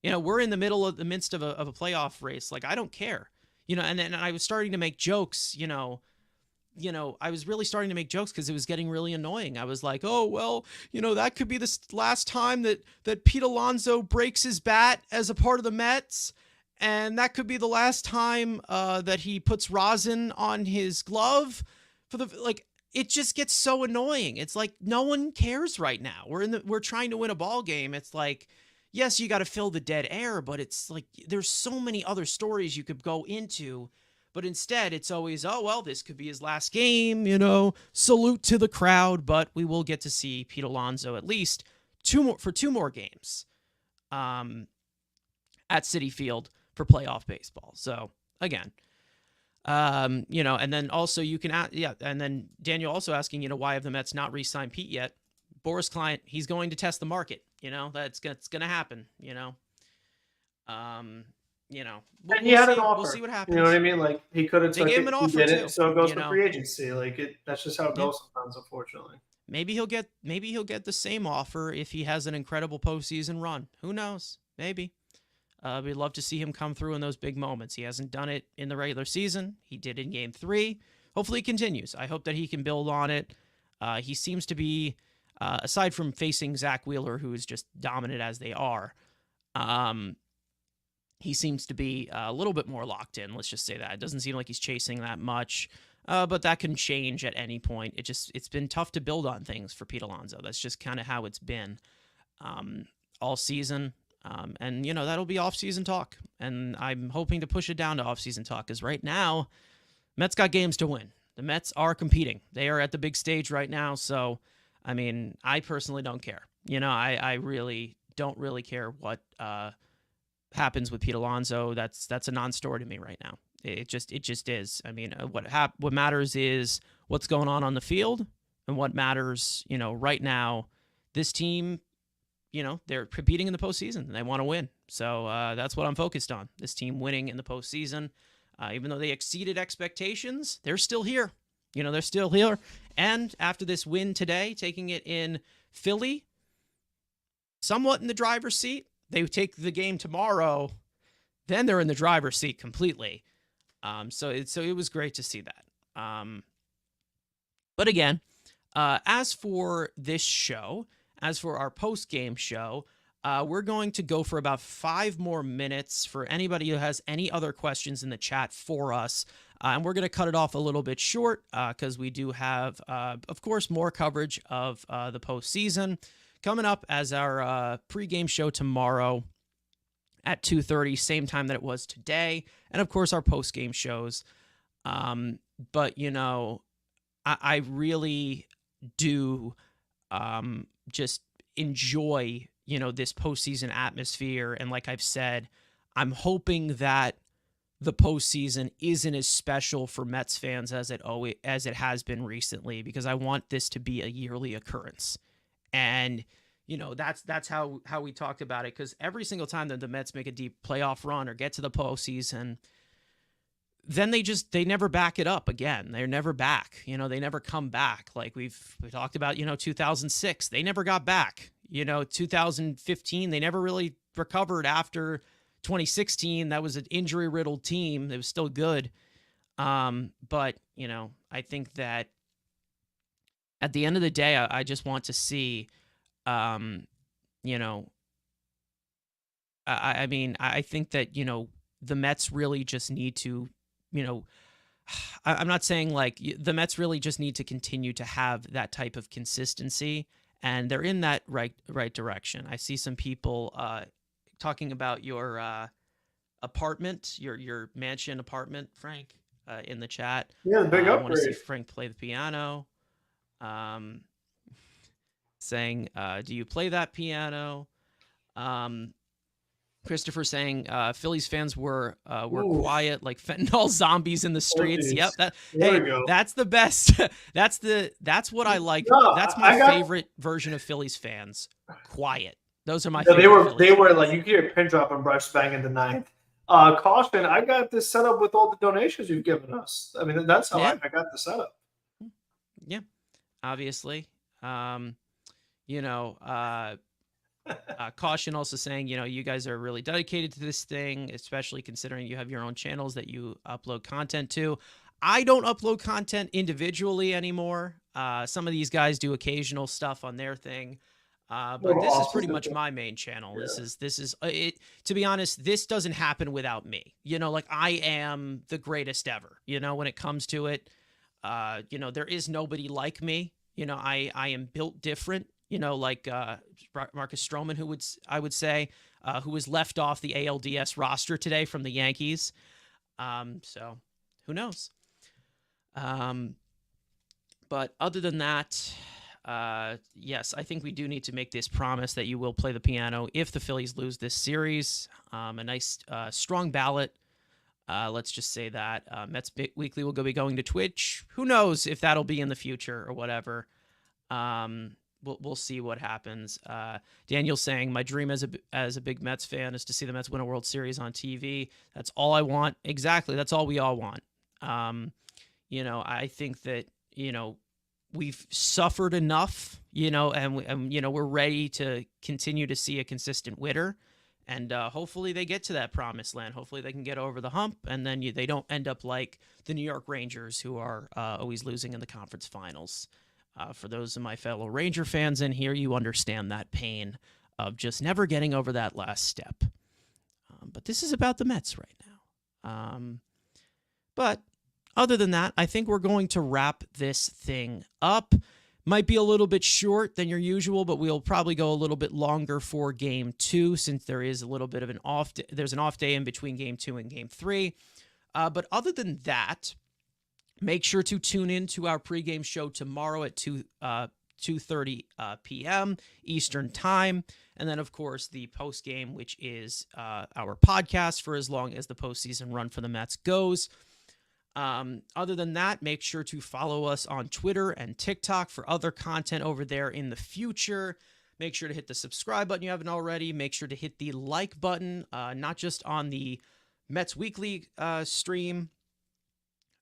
We're in the midst of a playoff race. I don't care. And then I was starting to make jokes, I was really starting to make jokes because it was getting really annoying. I was oh, well, that could be the last time that Pete Alonso breaks his bat as a part of the Mets. And that could be the last time that he puts rosin on his glove for it just gets so annoying. It's no one cares right now. We're trying to win a ball game. It's yes, you got to fill the dead air, but it's there's so many other stories you could go into. But instead, it's always, oh, well, this could be his last game, salute to the crowd. But we will get to see Pete Alonso at least two more games at Citi Field for playoff baseball. So, again, and then also you can, and then Daniel also asking, why have the Mets not re-signed Pete yet? Boris Client, he's going to test the market, that's going to happen, Um, you know, And he we'll had an see. We'll see offer. what You know what happens. I mean? Like he could have They took gave him it, an he offer didn't. too. So it goes You to know, free agency. That's just how it yeah. goes sometimes, unfortunately. Maybe he'll get the same offer if he has an incredible postseason run. Who knows? Maybe. We'd love to see him come through in those big moments. He hasn't done it in the regular season. He did in Game 3. Hopefully, he continues. I hope that he can build on it. He seems to be, aside from facing Zach Wheeler, who is just dominant as they are, um, he seems to be a little bit more locked in. Let's just say that. It doesn't seem like he's chasing that much, but that can change at any point. It's been tough to build on things for Pete Alonso. That's just kind of how it's been all season. And, that'll be off-season talk. And I'm hoping to push it down to off-season talk because right now, Mets got games to win. The Mets are competing. They are at the big stage right now. So, I mean, I personally don't care. I really don't really care what happens with Pete Alonso. That's a non-story to me right now. It just is. I mean, what matters is what's going on the field, and what matters, right now, this team, they're competing in the postseason and they want to win. So that's what I'm focused on. This team winning in the postseason. Even though they exceeded expectations, they're still here. They're still here. And after this win today, taking it in Philly, somewhat in the driver's seat. They take the game tomorrow, then they're in the driver's seat completely. So it was great to see that. But again, as for this show, as for our post-game show, we're going to go for about 5 more minutes for anybody who has any other questions in the chat for us. And we're going to cut it off a little bit short because we do have, of course, more coverage of the postseason coming up as our pregame show tomorrow at 2:30, same time that it was today. And, of course, our postgame shows. But, I really do just enjoy, this postseason atmosphere. And like I've said, I'm hoping that the postseason isn't as special for Mets fans as it has been recently, because I want this to be a yearly occurrence. And, that's how we talked about it, because every single time that the Mets make a deep playoff run or get to the postseason, then they never back it up again. They're never back. They never come back. Like we talked about, 2006, they never got back. 2015, they never really recovered after 2016. That was an injury-riddled team. It was still good. But, I think that at the end of the day, I just want to see, I mean, I think that, the Mets really just need to, I'm not saying like the Mets really just need to continue to have that type of consistency, and they're in that right direction. I see some people talking about your apartment, your mansion apartment, Frank, in the chat. Yeah, the big I want to see upgrade. Frank play the piano. Saying, do you play that piano? Christopher saying Phillies fans were Ooh, quiet like fentanyl zombies in the oh, streets. geez. Yep. There we go. That's the best. That's what I like. No, That's my I got. favorite version of Phillies fans. Quiet. Those are my No, favorite Phillies they were fans. like you could hear a pin drop and brush bang in the ninth. Caution, I got this set up with all the donations you've given us. I mean, that's how Yeah. I got the setup. Yeah. Obviously. You know, Caution also saying, you guys are really dedicated to this thing, especially considering you have your own channels that you upload content to. I don't upload content individually anymore. Some of these guys do occasional stuff on their thing. But this is pretty much my main channel. Yeah. This is it. To be honest, this doesn't happen without me. Like I am the greatest ever, when it comes to it. There is nobody like me. I am built different. Like Marcus Stroman, I would say, who was left off the ALDS roster today from the Yankees. So who knows? But other than that, yes, I think we do need to make this promise that you will play the piano if the Phillies lose this series. A nice, strong ballot. Let's just say that Mets Weekly will be going to Twitch. Who knows if that'll be in the future or whatever. we'll see what happens. Daniel's saying my dream as a big Mets fan is to see the Mets win a World Series on TV. That's all I want. Exactly. That's all we all want. I think that we've suffered enough. And we're ready to continue to see a consistent winner. And hopefully they get to that promised land. Hopefully they can get over the hump, and then they don't end up like the New York Rangers, who are always losing in the conference finals. For those of my fellow Ranger fans in here, you understand that pain of just never getting over that last step. But this is about the Mets right now. But other than that, I think we're going to wrap this thing up. Might be a little bit short than your usual, but we'll probably go a little bit longer for Game 2 since there is a little bit of an off day. There's an off day in between Game 2 and Game 3. But other than that, make sure to tune in to our pregame show tomorrow at 2:30 p.m. Eastern Time. And then, of course, the postgame, which is our podcast for as long as the postseason run for the Mets goes. Other than that, make sure to follow us on Twitter and TikTok for other content over there in the future. Make sure to hit the subscribe button if you haven't already. Make sure to hit the like button, not just on the Mets Weekly stream,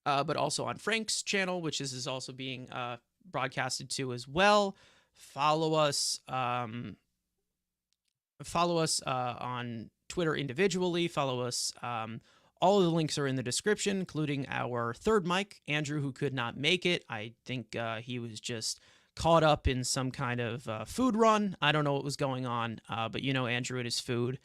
but also on Frank's channel, which is also being broadcasted to as well. Follow us on Twitter individually. Follow us. All of the links are in the description, including our third mic, Andrew, who could not make it. I think he was just caught up in some kind of food run. I don't know what was going on, but Andrew and his food.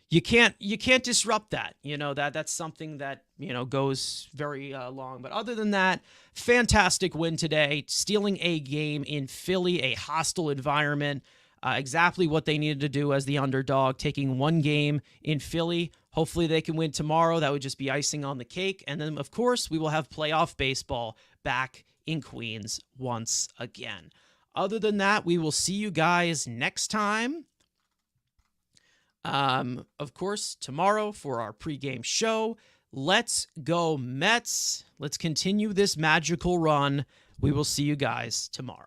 You can't disrupt that. That's something that goes very long. But other than that, fantastic win today, stealing a game in Philly, a hostile environment. Exactly what they needed to do as the underdog, taking one game in Philly. Hopefully they can win tomorrow. That would just be icing on the cake. And then, of course, we will have playoff baseball back in Queens once again. Other than that, we will see you guys next time. Of course, tomorrow for our pregame show. Let's go Mets. Let's continue this magical run. We will see you guys tomorrow.